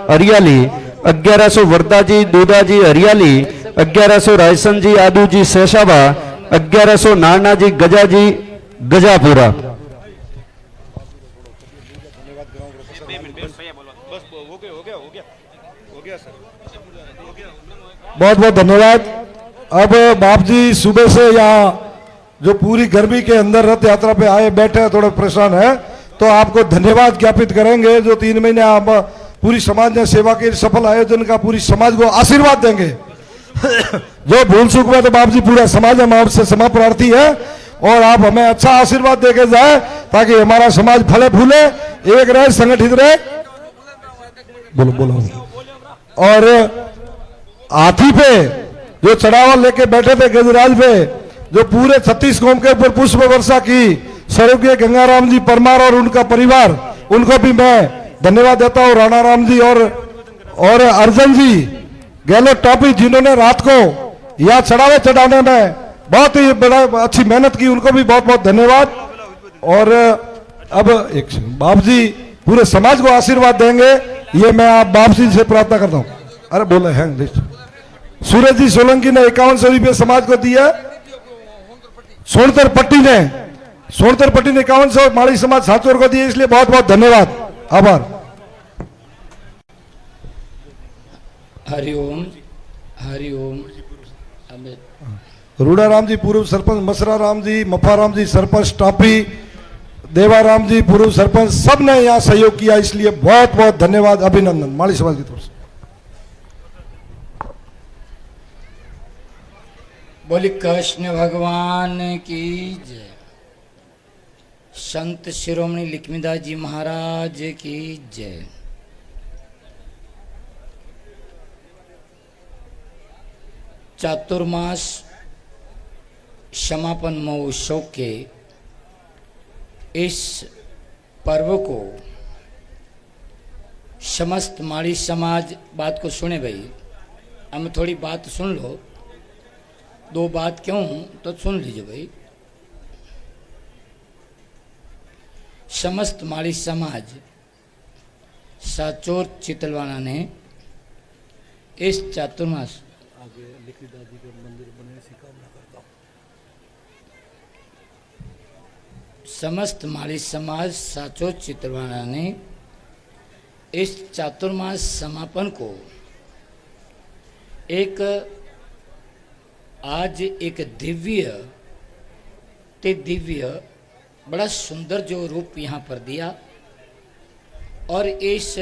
हरियाली, 1100 वर्दा जी दूधा जी हरियाली, 1100 रायसन जी आदू जी शेषावा, 1100 नाना जी गजा जी गजापुरा। बहुत बहुत धन्यवाद। अब बाप जी सुबह से यहाँ जो पूरी गर्मी के अंदर रथ यात्रा पे आए बैठे हैं, थोड़े परेशान है, तो आपको धन्यवाद ज्ञापित करेंगे। जो 3 महीने आप पूरी समाज ने सेवा के सफल आयोजन का पूरी समाज को आशीर्वाद देंगे। जो भूल चूक में तो बाप जी पूरा समाज हम आपसे क्षमा प्रार्थी है, और आप हमें अच्छा आशीर्वाद देके जाए ताकि हमारा समाज फले फूले, एक रहे, संगठित रहे। बोलो बोलो। और हाथी पे जो चढ़ावा लेके बैठे थे गजराज पे, जो पूरे 36 कौम के ऊपर पुष्प वर्षा की स्वर्गीय गंगाराम जी परमार और उनका परिवार, उनको भी मैं धन्यवाद देता हूँ। राणा राम जी और अर्जुन जी गहलोत टॉपी, जिन्होंने रात को यहाँ चढ़ावे चढ़ाने में बहुत ही बड़ा अच्छी मेहनत की, उनको भी बहुत बहुत धन्यवाद। और अब एक बाप जी पूरे समाज को आशीर्वाद देंगे, ये मैं आप बाप जी से प्रार्थना करता हूँ। अरे बोले हैं सूरज जी सोलंकी ने 5100 रुपये समाज को दिया। सोनतर पट्टी ने 5100 माड़ी समाज साचोर को दिए, इसलिए बहुत बहुत धन्यवाद, आभार। हरिओम हरिओम। रूड़ा राम जी पूर्व सरपंच, मसरा राम जी, मफा राम जी सरपंच टापी, देवा राम जी पूर्व सरपंच, सब ने यहाँ सहयोग किया, इसलिए बहुत बहुत धन्यवाद, अभिनंदन माड़ी समाज की तरफ से। बोले कृष्ण भगवान की जय। संत शिरोमणि लक्ष्मीदास जी महाराज की जय। चातुर्मास समापन महोत्सव के इस पर्व को समस्त माड़ी समाज, बात को सुने भाई, हम थोड़ी बात सुन लो, 2 बात क्यों तो सुन लीजिए भाई। समस्त माड़ी समाज साचोर चितलवाना ने इस चातुर्मास समस्त माड़ी समाज साचोर चितलवाना ने इस चातुर्मास समापन को आज एक दिव्य बड़ा सुंदर जो रूप यहाँ पर दिया, और इस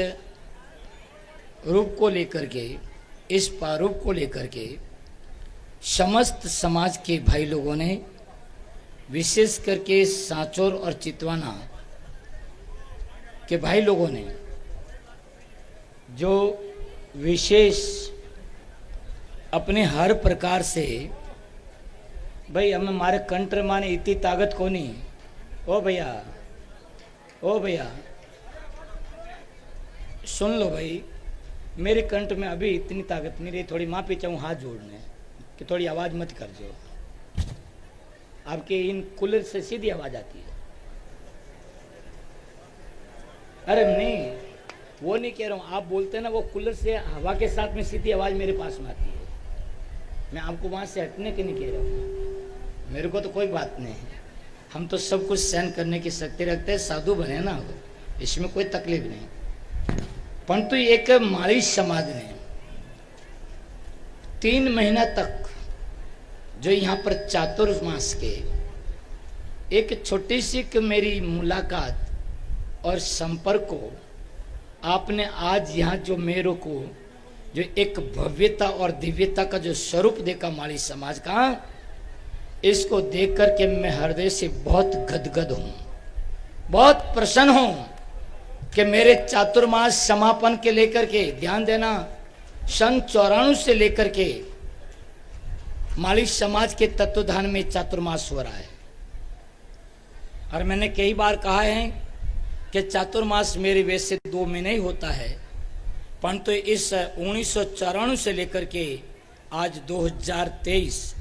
रूप को लेकर के, इस प्रारूप को लेकर के समस्त समाज के भाई लोगों ने, विशेष करके सांचौर और चितवाना के भाई लोगों ने जो विशेष अपने हर प्रकार से, भाई हमें मारे कंट्र माने इतनी ताकत को नहीं। ओ भैया सुन लो भाई, मेरे कंठ में अभी इतनी ताकत नहीं रही, थोड़ी माफी चाहूँ हाथ जोड़ने कि थोड़ी आवाज मत कर जो। आपके इन कूलर से सीधी आवाज आती है। अरे नहीं, वो नहीं कह रहा हूँ, आप बोलते हैं ना वो कूलर से हवा के साथ में सीधी आवाज मेरे पास में आती है। मैं आपको वहां से हटने के नहीं कह रहा हूँ, मेरे को तो कोई बात नहीं है, हम तो सब कुछ सहन करने की शक्ति रखते हैं, साधु बने ना, इसमें कोई तकलीफ नहीं। परंतु एक माड़ी समाज ने 3 महीना तक जो यहाँ पर चातुर्मास के एक छोटी सी मेरी मुलाकात और संपर्क को आपने आज यहाँ जो मेरे को जो एक भव्यता और दिव्यता का जो स्वरूप देखा माड़ी समाज का, इसको देख करके मैं हृदय से बहुत गदगद हूँ, बहुत प्रसन्न हूँ कि मेरे चातुर्मास समापन के लेकर के, ध्यान देना, सन 94 से लेकर के माड़ी समाज के तत्वधान में चातुर्मास हो रहा है। और मैंने कई बार कहा है कि चातुर्मास मेरे वैसे 2 महीने ही होता है, परंतु इस 1994 से लेकर के आज 2023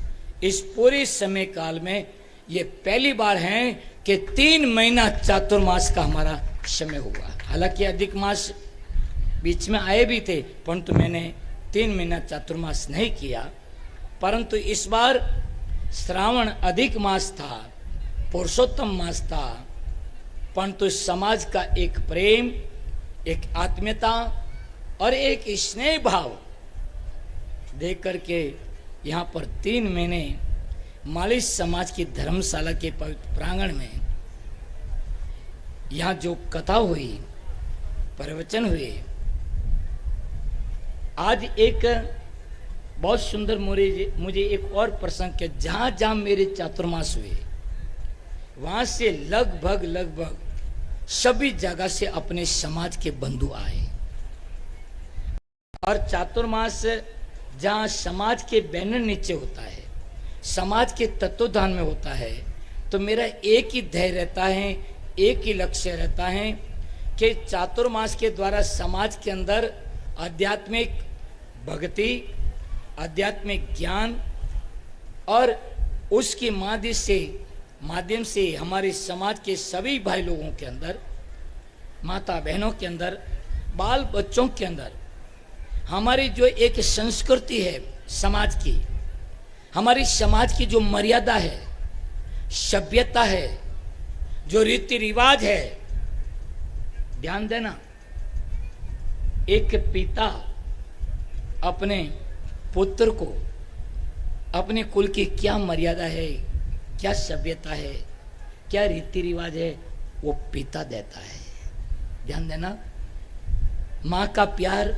इस पूरे समय काल में ये पहली बार है कि 3 महीना चातुर्मास का हमारा समय हुआ। हालांकि अधिक मास बीच में आए भी थे, परंतु मैंने 3 महीना चातुर्मास नहीं किया। परंतु इस बार श्रावण अधिक मास था, पुरुषोत्तम मास था, परंतु समाज का एक प्रेम, एक आत्मीयता और एक स्नेह भाव देख करके यहाँ पर 3 महीने मालिश समाज की धर्मशाला के पवित्र प्रांगण में यहाँ जो कथा हुई, प्रवचन हुए, आज एक बहुत सुंदर मुझे एक और प्रसंग के जहां जहां मेरे चातुर्मास हुए वहां से लगभग सभी जगह से अपने समाज के बंधु आए। और चातुर्मास जहां समाज के बैनर नीचे होता है, समाज के तत्वदान में होता है, तो मेरा एक ही ध्येय रहता है, एक ही लक्ष्य रहता है कि चातुर्मास के द्वारा समाज के अंदर आध्यात्मिक भक्ति, आध्यात्मिक ज्ञान और उसके माध्यम से हमारे समाज के सभी भाई लोगों के अंदर, माता बहनों के अंदर, बाल बच्चों के अंदर हमारी जो एक संस्कृति है समाज की, हमारी समाज की जो मर्यादा है, सभ्यता है, जो रीति रिवाज है, ध्यान देना। एक पिता अपने पुत्र को अपने कुल की क्या मर्यादा है, क्या सभ्यता है, क्या रीति रिवाज है, वो पिता देता है। ध्यान देना, माँ का प्यार,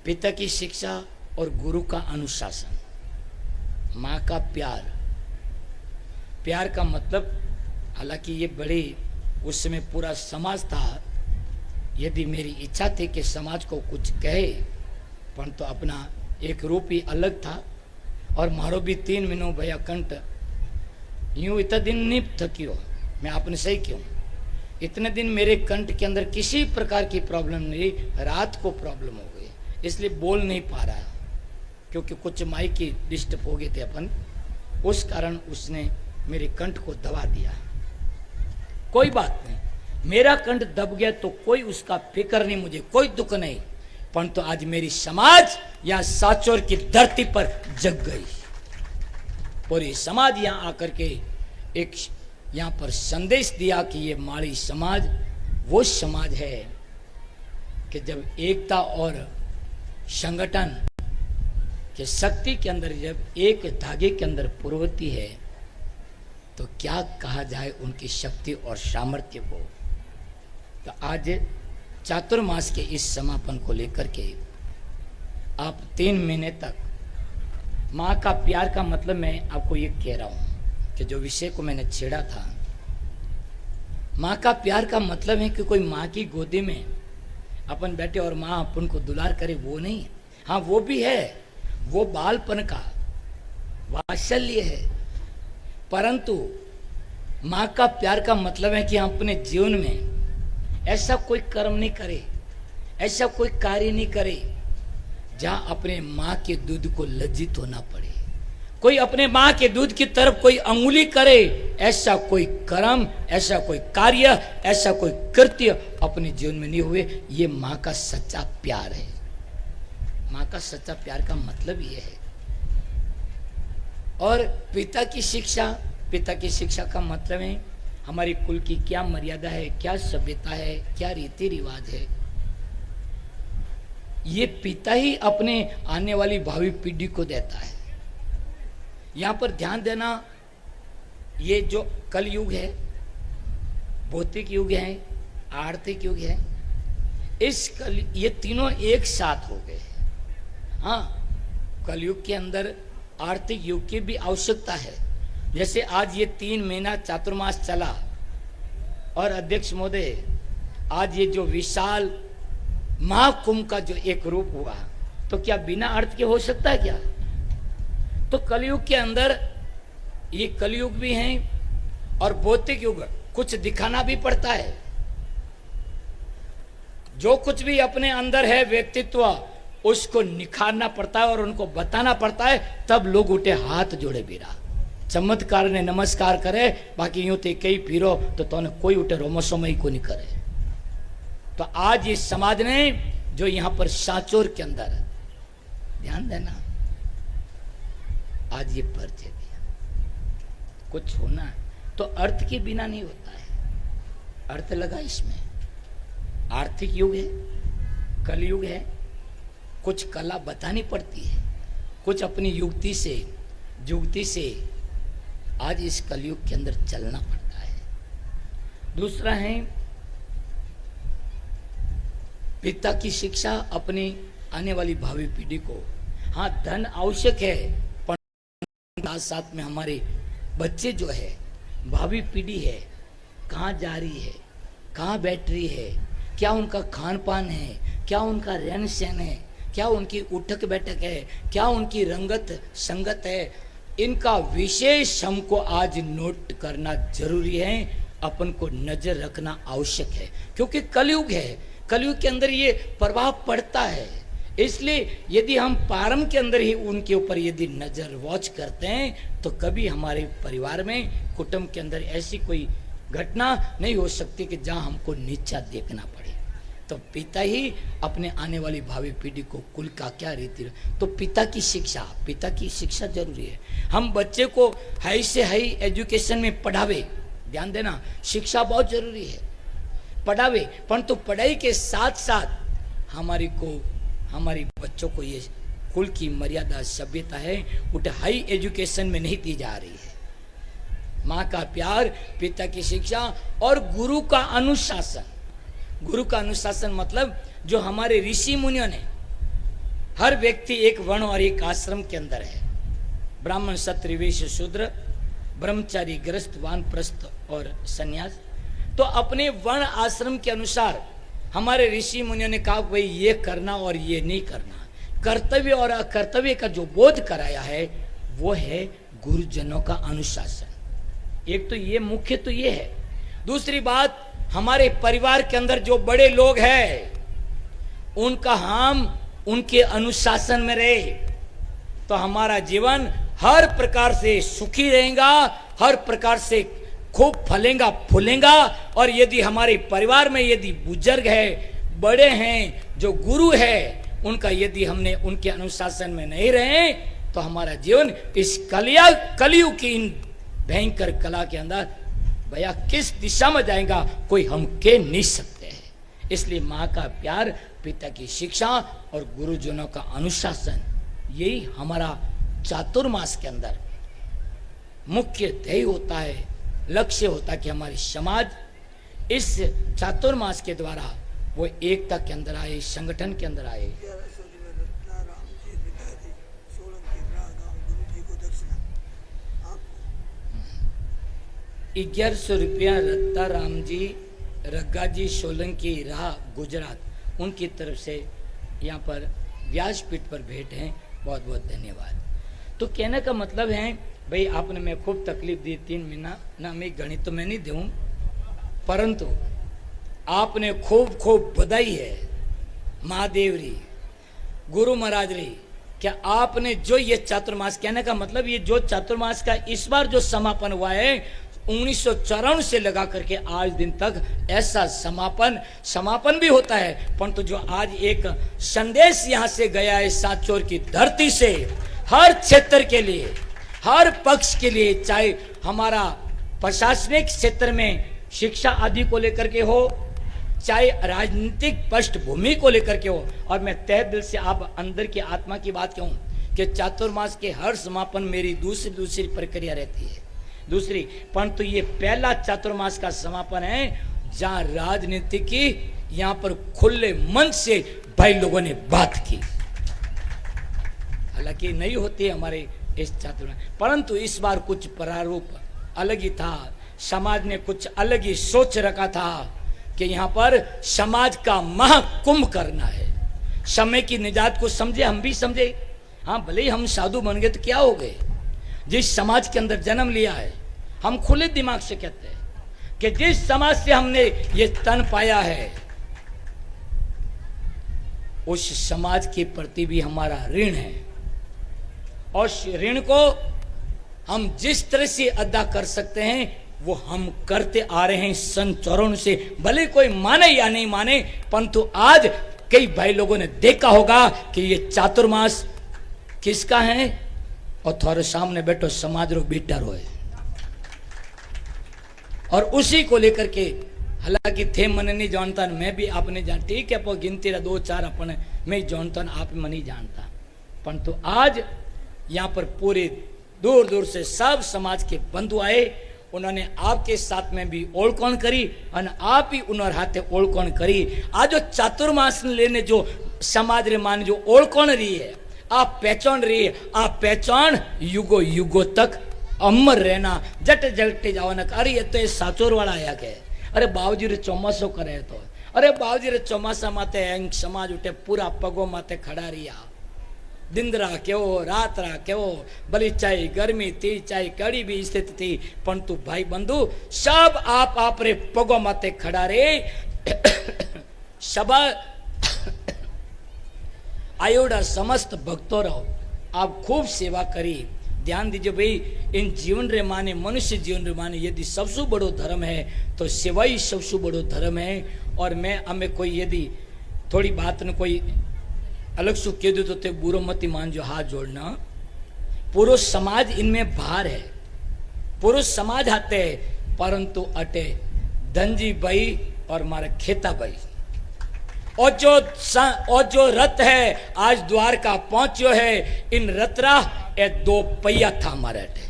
पिता की शिक्षा और गुरु का अनुशासन। माँ का प्यार, प्यार का मतलब, हालांकि ये बड़ी उस समय पूरा समाज था, यदि मेरी इच्छा थी कि समाज को कुछ कहे, परंतु अपना एक रूप ही अलग था। और मारो भी 3 महीनों भैया कंठ यूं इतना दिन नहीं थकियो, मैं आपने सही क्यों, इतने दिन मेरे कंठ के अंदर किसी प्रकार की प्रॉब्लम नहीं, रात को प्रॉब्लम हो गई, इसलिए बोल नहीं पा रहा, क्योंकि कुछ माइक की डिस्टर्ब हो गए थे अपन, उस कारण उसने मेरे कंठ को दबा दिया। कोई बात नहीं, मेरा कंठ दब गया तो कोई उसका फिक्र नहीं, मुझे कोई दुख नहीं, परंतु आज मेरी समाज यहाँ साचौर की धरती पर जग गई। पूरी समाज यहाँ आकर के एक यहाँ पर संदेश दिया कि ये माड़ी समाज वो समाज है कि जब एकता और संगठन के शक्ति के अंदर, जब एक धागे के अंदर प्रवृत्ति है, तो क्या कहा जाए उनकी शक्ति और सामर्थ्य को। तो आज चातुर्मास के इस समापन को लेकर के आप 3 महीने तक माँ का प्यार का मतलब, मैं आपको ये कह रहा हूँ कि जो विषय को मैंने छेड़ा था, माँ का प्यार का मतलब है कि कोई माँ की गोदी में अपन बैठे और माँ अपन को दुलार करे, वो नहीं। हाँ, वो भी है, वो बालपन का वात्सल्य है, परंतु माँ का प्यार का मतलब है कि हम अपने जीवन में ऐसा कोई कर्म नहीं करे, ऐसा कोई कार्य नहीं करे जहां अपने माँ के दूध को लज्जित होना पड़े, कोई अपने माँ के दूध की तरफ कोई अंगुली करे, ऐसा कोई कर्म, ऐसा कोई कार्य, ऐसा कोई कृत्य अपने जीवन में नहीं हुए। ये माँ का सच्चा प्यार है। माँ का सच्चा प्यार का मतलब ये है। और पिता की शिक्षा का मतलब है हमारी कुल की क्या मर्यादा है, क्या सभ्यता है, क्या रीति रिवाज है। ये पिता ही अपने आने वाली भावी पीढ़ी को देता है। यहां पर ध्यान देना, ये जो कलयुग है, भौतिक युग है, आर्थिक युग है, ये तीनों एक साथ हो गए। हाँ, कलयुग के अंदर आर्थिक युग की भी आवश्यकता है। जैसे आज ये 3 महीना चातुर्मास चला और अध्यक्ष महोदय, आज ये जो विशाल महाकुंभ का जो एक रूप हुआ, तो क्या बिना अर्थ के हो सकता है क्या? तो कलयुग के अंदर ये कलयुग भी है और भौतिक युग, कुछ दिखाना भी पड़ता है। जो कुछ भी अपने अंदर है व्यक्तित्व, उसको निखारना पड़ता है और उनको बताना पड़ता है, तब लोग उठे हाथ जोड़े बीरा चमत्कार ने नमस्कार करे, बाकी यूं ते कई फिरो तो तोने कोई उठे रोमसोमई को नहीं करे। तो आज इस समाज ने जो यहाँ पर सांचौर के अंदर, ध्यान देना, आज ये परिचय दिया। कुछ होना है तो अर्थ के बिना नहीं होता है, अर्थ लगा इसमें। आर्थिक युग है, कलयुग है, कुछ कला बतानी पड़ती है, कुछ अपनी युक्ति से आज इस कलयुग के अंदर चलना पड़ता है। दूसरा है पिता की शिक्षा अपनी आने वाली भावी पीढ़ी को। हाँ, धन आवश्यक है, पर साथ साथ में हमारे बच्चे जो है, भावी पीढ़ी है, कहाँ जा रही है, कहाँ बैठ रही है, क्या उनका खान पान है, क्या उनका रहन सहन है, क्या उनकी उठक बैठक है, क्या उनकी रंगत संगत है, इनका विशेष हमको आज नोट करना जरूरी है, अपन को नजर रखना आवश्यक है। क्योंकि कलयुग है, कलयुग के अंदर ये प्रभाव पड़ता है। इसलिए यदि हम प्रारंभ के अंदर ही उनके ऊपर यदि नजर वॉच करते हैं तो कभी हमारे परिवार में, कुटुंब के अंदर ऐसी कोई घटना नहीं हो सकती कि जहां हमको नीचा देखना पड़े। तो पिता ही अपने आने वाली भावी पीढ़ी को कुल का क्या रीति, तो पिता की शिक्षा जरूरी है। हम बच्चे को हाई से हाई एजुकेशन में पढ़ावे, ध्यान देना, शिक्षा बहुत जरूरी है, पढ़ावे, परंतु पढ़ाई के साथ साथ हमारी बच्चों को ये कुल की मर्यादा सभ्यता है, उठ हाई एजुकेशन में नहीं दी जा रही है। माँ का प्यार, पिता की शिक्षा और गुरु का अनुशासन। गुरु का अनुशासन मतलब जो हमारे ऋषि मुनियों ने, हर व्यक्ति एक वर्ण और एक आश्रम के अंदर है, ब्राह्मण, क्षत्रिय, वैश्य, शूद्र, ब्रह्मचारी, गृहस्थ, वानप्रस्थ और सन्यास। तो अपने वर्ण आश्रम के अनुसार हमारे ऋषि मुनियों ने कहा भाई ये करना और ये नहीं करना। कर्तव्य और अकर्तव्य का जो बोध कराया है वो है गुरुजनों का अनुशासन। एक तो ये मुख्य तो ये है। दूसरी बात, हमारे परिवार के अंदर जो बड़े लोग हैं उनका हम उनके अनुशासन में रहे तो हमारा जीवन हर प्रकार से सुखी रहेगा, हर प्रकार से खूब फलेगा फूलेगा। और यदि हमारे परिवार में यदि बुजुर्ग है, बड़े हैं, जो गुरु है, उनका यदि हमने उनके अनुशासन में नहीं रहे तो हमारा जीवन इस कलयुग की इन भयंकर कला के अंदर भैया किस दिशा में जाएगा कोई हम कह नहीं सकते हैं। इसलिए माँ का प्यार, पिता की शिक्षा और गुरुजनों का अनुशासन, यही हमारा चातुर्मास के अंदर मुख्य ध्येय होता है, लक्ष्य होता है कि हमारी समाज इस चातुर्मास के द्वारा वो एकता के अंदर आए, संगठन के अंदर आए। 1100 रुपया रत्ता राम जी, रग्गा जी, सोलंकी, राह, गुजरात, उनकी तरफ से यहाँ पर व्यासपीठ पर भेंट हैं। बहुत बहुत धन्यवाद। तो कहने का मतलब है भाई आपने मैं खूब तकलीफ दी 3 महीना ना, मैं गणित तो मैं नहीं दूं, परंतु आपने खूब खूब बधाई है महादेव री, गुरु महाराज री। क्या आपने जो ये चातुर्मास, कहने का मतलब ये जो चातुर्मास का इस बार जो समापन हुआ है 1994 से लगा करके आज दिन तक ऐसा समापन भी होता है, परंतु जो आज एक संदेश यहाँ से गया है सांचौर की धरती से, हर क्षेत्र के लिए, हर पक्ष के लिए, चाहे हमारा प्रशासनिक क्षेत्र में शिक्षा आदि को लेकर के हो, चाहे राजनीतिक पृष्ठभूमि को लेकर के हो। और मैं तहे दिल से आप अंदर की आत्मा की बात कहूं कि चातुर्मास के हर समापन मेरी दूसरी प्रक्रिया रहती है, दूसरी, परंतु ये पहला चातुर्मास का समापन है जहां राजनीति की यहाँ पर खुले मन से भाई लोगों ने बात की। हालांकि नहीं होती हमारे इस चातुर्मास, परंतु इस बार कुछ प्रारूप अलग ही था। समाज ने कुछ अलग ही सोच रखा था कि यहाँ पर समाज का महाकुंभ करना है। समय की निजात को समझे, हम भी समझे। हाँ, भले ही हम साधु बन गए तो क्या हो गए, जिस समाज के अंदर जन्म लिया है, हम खुले दिमाग से कहते हैं कि जिस समाज से हमने ये तन पाया है उस समाज के प्रति भी हमारा ऋण है, और ऋण को हम जिस तरह से अदा कर सकते हैं वो हम करते आ रहे हैं सन 54 से। भले कोई माने या नहीं माने, परंतु आज कई भाई लोगों ने देखा होगा कि ये चातुर्मास किसका है, और थारे सामने बैठो समाज रो बेटा रोए, और उसी को लेकर के हालांकि थे मन नहीं जानता, मैं भी आपने जान, ठीक है पर गिनती रहा 2-4 अपने मैं जानता, आप मन नहीं जानता, परंतु आज यहाँ पर पूरे दूर दूर से सब समाज के बंधु आए, उन्होंने आपके साथ में भी ओळखोण करी और आप ही उन्होंने हाथे ओळखोण करी। आज जो चातुर्मास लेने जो समाज रे मान जो ओळखोण रही है, आप पहचान रही है, आप पहचान युगो युगो तक अमर रहना। जट जटे जाओ न, अरे ये तो ये साचोर वाला आया के, अरे बाबूजी रे चौमासो करे तो, अरे बाबूजी रे चौमासा माते समाज उठे पूरा पगो माते खड़ा रिया, दिंदरा केवो रातरा केवो, भली चाहे गर्मी थी चाहे कड़ी भी स्थिति थी, परंतु भाई बंधु सब आप रे पगो माते खड़ा रे। सभा आयोडा समस्त भक्तों रहो, आप खूब सेवा करी। ध्यान दीजिए भाई, इन जीवन रे माने, मनुष्य जीवन रे माने यदि सबसे बड़ो धर्म है तो सेवा ही सबसे बड़ो धर्म है। और मैं हमें कोई यदि थोड़ी बात न कोई अलग सु कह दो तो बुरो मती मान जो, हाथ जोड़ना। पुरुष समाज इनमें भार है, पुरुष समाज आते हैं, परंतु अटे धनजी भाई और मारे खेता भाई, और जो रथ है आज द्वारका पहुंचो है, इन रतरा ए 2 पहिया था हमारे अटे,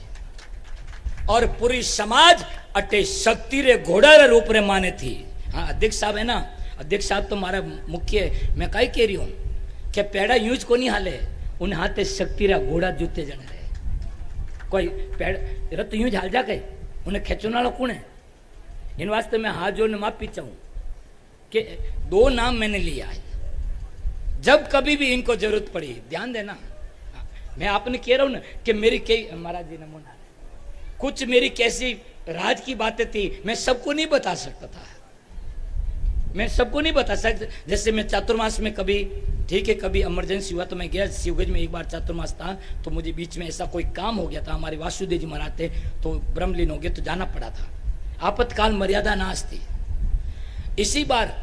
और पूरी समाज अटे शक्ति रे घोड़ा रे रूप रे माने थी। हाँ अध्यक्ष साहब है ना, अध्यक्ष साहब तो हमारा मुख्य है, मैं कहीं कह रही हूं कि पेड़ा यूज को नहीं हाले, उन हाथे शक्ति रा घोड़ा जूते जन रहे, कोई पेड़ रत यूज हाल जा गए, उन्हें खेचने वाला कौन है? इन वास्ते मैं हाथ जोड़ने माफी चाहूं कि 2 नाम मैंने लिया है, जब कभी भी इनको जरूरत पड़ी ध्यान देना। मैं आपने कह रहा हूं ना कि मेरी कई महाराज जी नमूना कुछ मेरी कैसी राज की बातें थी, मैं सबको नहीं बता सकता था, मैं सबको नहीं बता सकता। जैसे मैं चातुर्मास में कभी, ठीक है कभी इमरजेंसी हुआ तो मैं गया शिवगंज में, एक बार चातुर्मास था तो मुझे बीच में ऐसा कोई काम हो गया था, हमारे वासुदेव जी महाराज थे तो ब्रह्मलीन हो गए तो जाना पड़ा था, आपातकाल मर्यादा नाश थी। इसी बार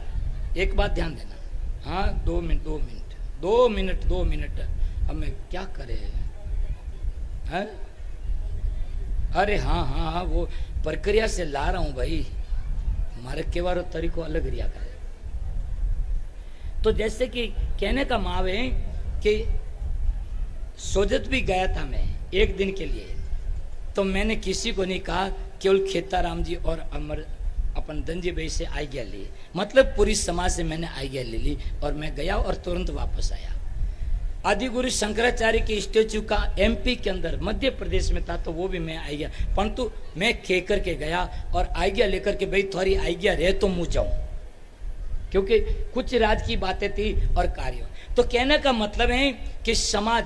एक बात ध्यान देना, हाँ 2 मिनट अब मैं क्या करे है? अरे हाँ वो प्रक्रिया से ला रहा हूं भाई, हमारे केवारो तरीको अलग रिया करे। तो जैसे कि कहने का माव है कि सोजत भी गया था मैं 1 दिन के लिए, तो मैंने किसी को नहीं कहा, केवल खेताराम जी और अमर अपन धनजी भाई से आज्ञा ली, मतलब पूरी समाज से मैंने आज्ञा ले ली और मैं गया और तुरंत वापस आया। आदि गुरु शंकराचार्य के स्टेच्यू का एमपी के अंदर मध्य प्रदेश में था तो वो भी मैं आज्ञा, परंतु मैं कह करके गया और आज्ञा लेकर के भाई थोड़ी आज्ञा रहे तो मुँह जाऊं, क्योंकि कुछ राज की बातें थी और कार्य। तो कहने का मतलब है कि समाज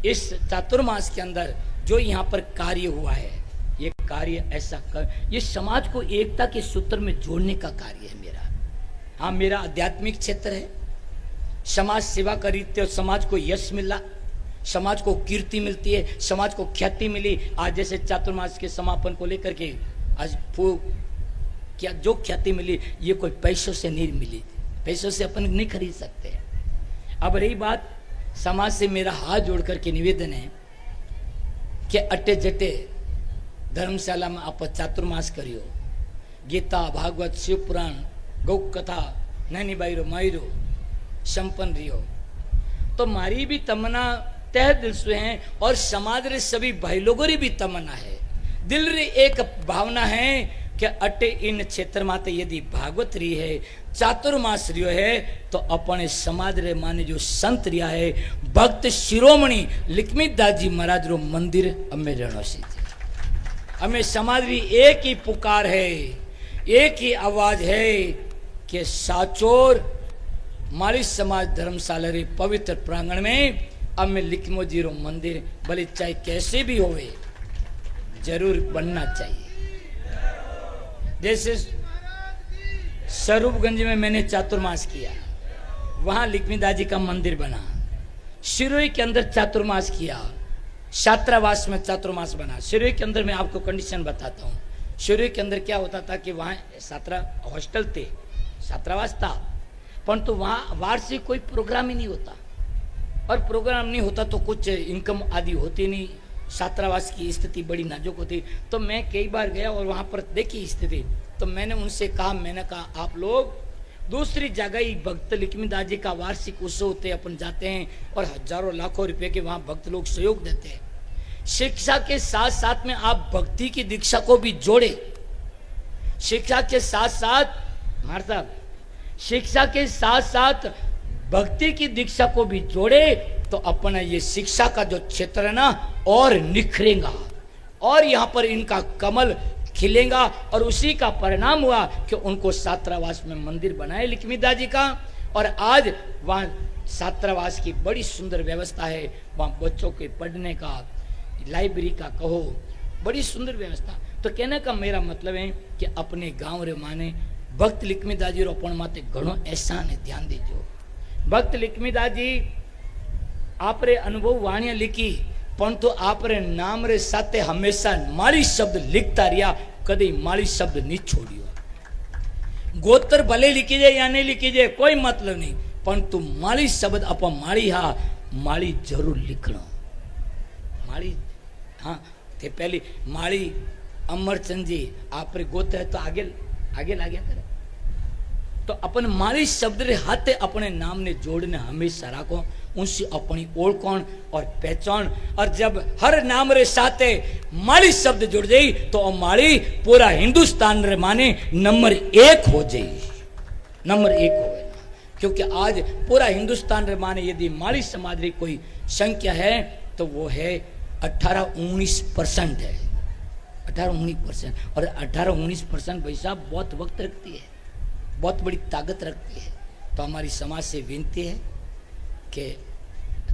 इस चातुर्मास के अंदर जो यहाँ पर कार्य हुआ है, ये कार्य ऐसा ये समाज को एकता के सूत्र में जोड़ने का कार्य है मेरा। हाँ मेरा आध्यात्मिक क्षेत्र है, समाज सेवा करी तो समाज को यश मिला, समाज को कीर्ति मिलती है, समाज को ख्याति मिली। आज जैसे चातुर्मास के समापन को लेकर के आज क्या जो ख्याति मिली ये कोई पैसों से नहीं मिली, पैसों से अपन नहीं खरीद सकते। अब रही बात, समाज से मेरा हाथ जोड़ करके निवेदन है कि अटे जटे धर्मशाला में आप चातुर्मास करियो, गीता भागवत शिव पुराण गौ कथा नैनी बाईरो मायरो संपन्न रियो। तो मारी भी तमन्ना तह दिल से है और समाज रे सभी भाई लोगों री भी तमन्ना है, दिल रे एक भावना है कि अटे इन क्षेत्र माते यदि भागवत रही है, चातुर्मास रियो है, तो अपने समाज रे माने जो संत रिया है भक्त शिरोमणि लक्ष्मीदास जी महाराज रो मंदिर अमे रणोसी थे। हमें समाज री एक ही पुकार है, एक ही आवाज है कि साचोर मारी समाज धर्मशाला रे पवित्र प्रांगण में हमें लिखमो जीरो मंदिर भले चाहे कैसे भी होवे जरूर बनना चाहिए। जैसे स्वरूपगंज में मैंने चातुर्मास किया, वहां लिखमीदास जी का मंदिर बना, शिरोई के अंदर चातुर्मास किया, छात्रावास में चातुर्मास बना। शिरोई के अंदर मैं आपको कंडीशन बताता हूँ, शिरोई के अंदर क्या होता था कि वहाँ छात्रा हॉस्टल थे, छात्रावास था, परंतु वहाँ वार्षिक कोई प्रोग्राम ही नहीं होता, और प्रोग्राम नहीं होता तो कुछ इनकम आदि होती नहीं, छात्रावास की स्थिति बड़ी नाजुक होती। तो मैं कई बार गया और वहाँ पर देखी स्थिति, तो मैंने उनसे कहा, मैंने कहा आप लोग दूसरी जगह ही भक्त लक्ष्मीदास जी का वार्षिक उत्सव होते अपन जाते हैं और हजारों लाखों रुपए के वहाँ भक्त लोग सहयोग देते हैं। शिक्षा के साथ साथ में आप भक्ति की दीक्षा को भी जोड़े। शिक्षा के साथ साथ मार साहब, शिक्षा के साथ साथ भक्ति की दीक्षा को भी जोड़े तो अपना ये शिक्षा का जो क्षेत्र है ना और निखरेगा, और यहाँ पर इनका कमल खिलेगा। और उसी का परिणाम हुआ कि उनको छात्रावास में मंदिर बनाए लक्ष्मीदास जी का, और आज वहाँ छात्रावास की बड़ी सुंदर व्यवस्था है। वहाँ बच्चों के पढ़ने का, लाइब्रेरी का कहो, बड़ी सुंदर व्यवस्था। तो कहने का मेरा मतलब है कि अपने गांव रे माने भक्त लक्ष्मीदास जी रोपण माते घणो एहसान है, ध्यान दीजो। भक्त लक्ष्मीदास जी आप रे अनुभव वाणिया लिखी, परंतु आप रे नाम रे साथे हमेशा माड़ी शब्द लिखता रिया, कदी माड़ी शब्द नहीं छोड़ियो। गोत्र भले लिखी जाए या नहीं लिखी जाए कोई मतलब नहीं, परंतु माड़ी शब्द आप माड़ी हा माड़ी जरूर लिखना। माड़ी हाँ थे पहली माड़ी अमरचंद जी आप रे गोत्र है तो आगे आगे लाग्या करे। तो अपन माड़ी शब्द रे हाथे अपने नाम ने जोड़ने हमेशा राखो, उनसे अपनी ओळखोण और पहचान। और जब हर नाम रे साथे माड़ी शब्द जुड़ जाई तो माड़ी पूरा हिंदुस्तान रे माने नंबर 1 हो जाई, नंबर 1 हो गए। क्योंकि आज पूरा हिंदुस्तान रे माने यदि माड़ी समाज री कोई संख्या है तो वो है 18-19% है, 18-19%। और 18-19% भाई साहब बहुत वक्त रखती है, बहुत बड़ी ताकत रखती है। तो हमारी समाज से विनती है कि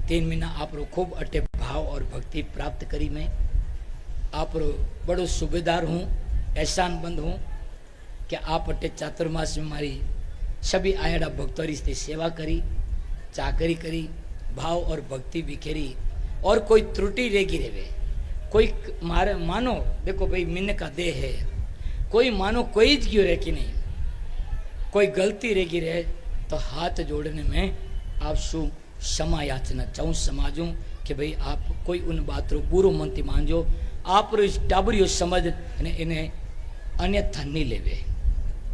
3 महीना आप लोग खूब अटे भाव और भक्ति प्राप्त करी। मैं आप लोग बड़ो सूबेदार हूँ, एहसानबंद हूँ कि आप अटे चातुर्मास में हमारी सभी आयड़ा भक्तों से सेवा करी, चाकरी करी, भाव और भक्ति बिखेरी। और कोई त्रुटि रेगी रेवे, कोई मारे मानो देखो भाई मिन्न का देह है, कोई मानो कोई ज क्यों रहे कि नहीं, कोई गलती रेगी रहे तो हाथ जोड़ने में आप सु क्षमा याचना चाहूँ समाजों कि भाई आप कोई उन बात रो बुरो मनती मानजो, आप इस टाबरियो समझ ने इन्हें अन्यथा नहीं लेवे।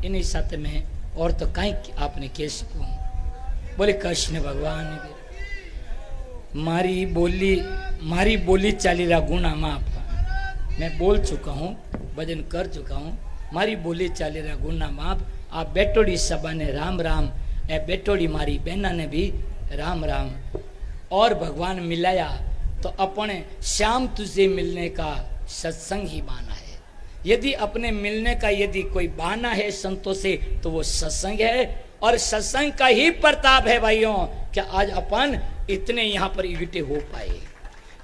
इन्हीं साथ में और तो कहीं आपने कह सकूँ। बोले कृष्ण भगवान मारी बोली चाली रा गुना माफ। मैं बोल चुका हूँ, भजन कर चुका हूँ, मारी बोली चाली रा गुना माफ। आप बेटोड़ी सबा ने राम राम, ए बेटोड़ी मारी बहना ने भी राम राम। और भगवान मिलाया तो अपने श्याम तुझे मिलने का सत्संग ही बहाना है। यदि अपने मिलने का यदि कोई बहाना है संतों से तो वो सत्संग है, और सत्संग का ही प्रताप है भाइयों कि आज अपन इतने यहाँ पर इकट्ठे हो पाए।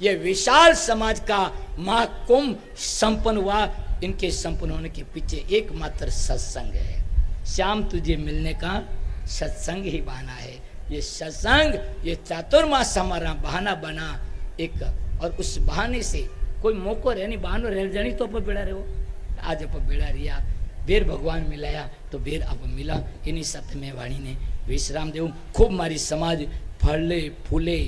ये विशाल समाज का महाकुंभ संपन्न हुआ, इनके संपन्न होने के पीछे एकमात्र सत्संग है। श्याम तुझे मिलने का सत्संग ही बहाना है। ये सत्संग, ये चातुर्मास हमारा बहाना बना एक, और उस बहाने से कोई मौको रह नहीं, बहानो रह जानी तो आप बेड़ा रहो। आज आप बेड़ा रिया, बेर भगवान मिलाया तो बेर आप मिला। इन्हीं सत्य में वाणी ने विश्राम देव। खूब मारी समाज फले फूले,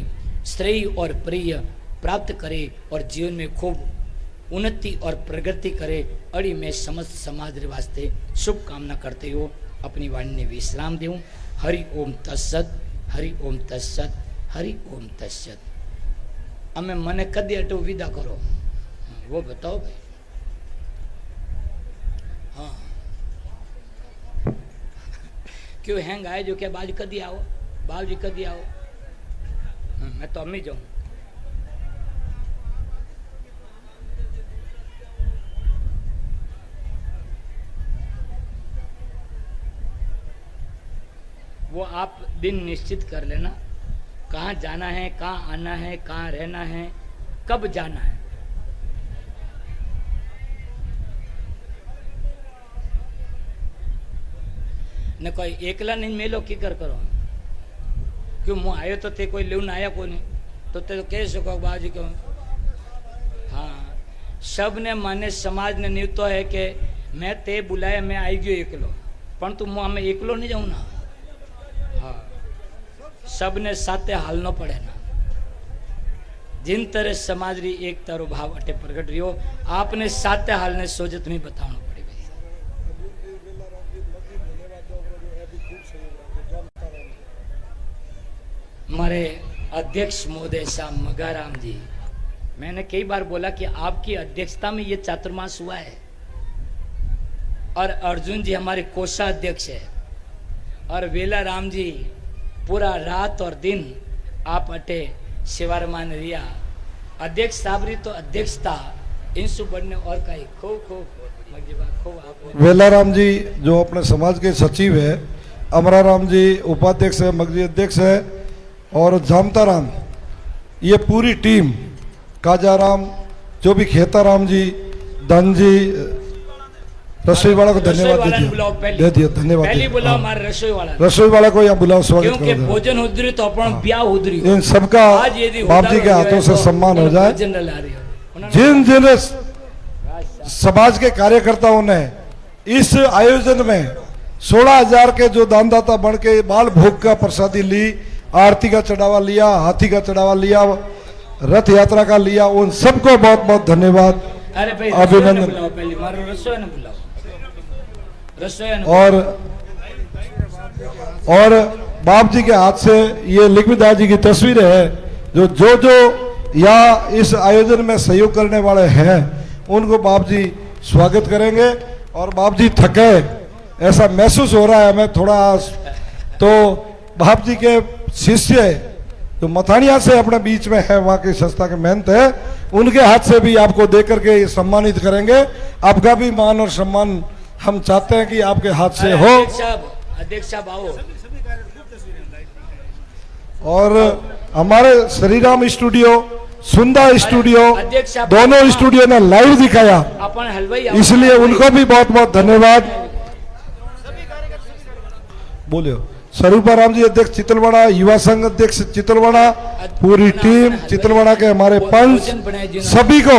श्रेय और प्रिय प्राप्त करे और जीवन में खूब उन्नति और प्रगति करे। अड़ी मैं समस्त समाज रे वास्ते शुभकामना करते हो अपनी वाणी ने विश्राम देव। हरि ओम तत्सत, हरि ओम तत्सत, हरि ओम तत्सत। हमें मने कदी अटो विदा करो, वो बताओ भाई। हाँ क्यों हैंग आए जो क्या बाज कदी आओ, बाबूजी कदी आओ। मैं तो अम्मी जाऊं। वो आप दिन निश्चित कर लेना, कहाँ जाना है, कहाँ आना है, कहाँ रहना है, कब जाना है। न कोई एकला नहीं मेलो की कर करो क्यों मुँह आयो तो थे कोई लेवन आया को नहीं तो ते तो कह सको बाजी को। हाँ सब ने माने समाज ने नीव तो है कि मैं ते बुलाया मैं आई गयो एकलो, परंतु मुँह में एकलो नहीं जाऊँ ना। सबने साथे हालनो पड़े ना। जिन तरह समाज री एक तारो भाव अटे प्रकट रियो आपने साथे हालने सोजत में बतावनो पड़ी भाई। हमारे अध्यक्ष महोदय साहब मगाराम जी, मैंने कई बार बोला कि आपकी अध्यक्षता में ये चातुर्मास हुआ है और अर्जुन जी हमारे कोषाध्यक्ष है और वेला राम जी पूरा रात और दिन आप अटे शिवारमान रिया अध्यक्ष साबरी तो अध्यक्षता इंसु बढ़ने और कहीं खूब खूब खूब वेलाराम जी जो अपने समाज के सचिव है, अमराराम जी उपाध्यक्ष है, मगजी अध्यक्ष है और जामताराम, ये पूरी टीम, काजाराम जो भी खेताराम जी, धन जी, रसोई वाला को धन्यवाद दे दिया धन्यवाद। पहली बुलाओ हमारे रसोई वाला को यहाँ बुलाओ, स्वागत क्योंकि भोजन उधरी तो अपन ब्याह उधरी, इन सबका बाप जी के हाथों से सम्मान हो जाए। जिन जिन समाज के कार्यकर्ताओं ने इस आयोजन में 16,000 के जो दानदाता बन के बाल भोग का प्रसादी ली, आरती का चढ़ावा लिया, हाथी का चढ़ावा लिया, रथ यात्रा का लिया, उन सबको बहुत बहुत धन्यवाद, अभिनंदन। और बाप जी के हाथ से ये लिखविदास जी की तस्वीरें है, जो या इस आयोजन में सहयोग करने वाले हैं उनको बाप जी स्वागत करेंगे। और बाप जी थके ऐसा महसूस हो रहा है हमें थोड़ा, तो बाप जी के शिष्य जो मथानिया से अपने बीच में है, वहाँ की संस्था के महंत है, उनके हाथ से भी आपको दे करके सम्मानित करेंगे। आपका भी मान और सम्मान हम चाहते हैं कि आपके हाथ से हो। अध्यक्ष साहब आओ। और हमारे श्रीराम स्टूडियो, सुंदा स्टूडियो, दोनों स्टूडियो ने लाइव दिखाया, इसलिए उनको भी बहुत बहुत धन्यवाद। बोलियो स्वरूपाराम जी अध्यक्ष चितलवाड़ा, युवा संघ अध्यक्ष चितलवाड़ा, पूरी टीम चितलवाड़ा के हमारे पंच, सभी को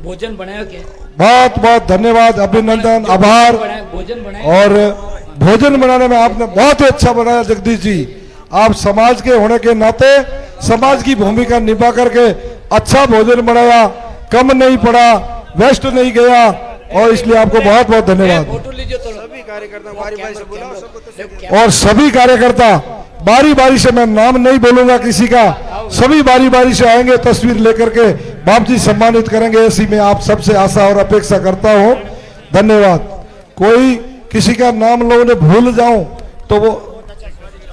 भोजन बनाया क्या? बहुत बहुत धन्यवाद, अभिनंदन, आभार। और भोजन बनाने में आपने बहुत ही अच्छा बनाया जगदीश जी। आप समाज के होने के नाते समाज की भूमिका निभा करके अच्छा भोजन बनाया, कम नहीं पड़ा, वेस्ट नहीं गया, और इसलिए आपको बहुत बहुत धन्यवाद। और सभी कार्यकर्ता बारी बारी से, मैं नाम नहीं बोलूंगा किसी का, सभी बारी बारी से आएंगे, तस्वीर लेकर के बाप जी सम्मानित करेंगे, ऐसी मैं आप सबसे आशा और अपेक्षा करता हूं। धन्यवाद। कोई किसी का नाम लोगों ने भूल जाऊं तो वो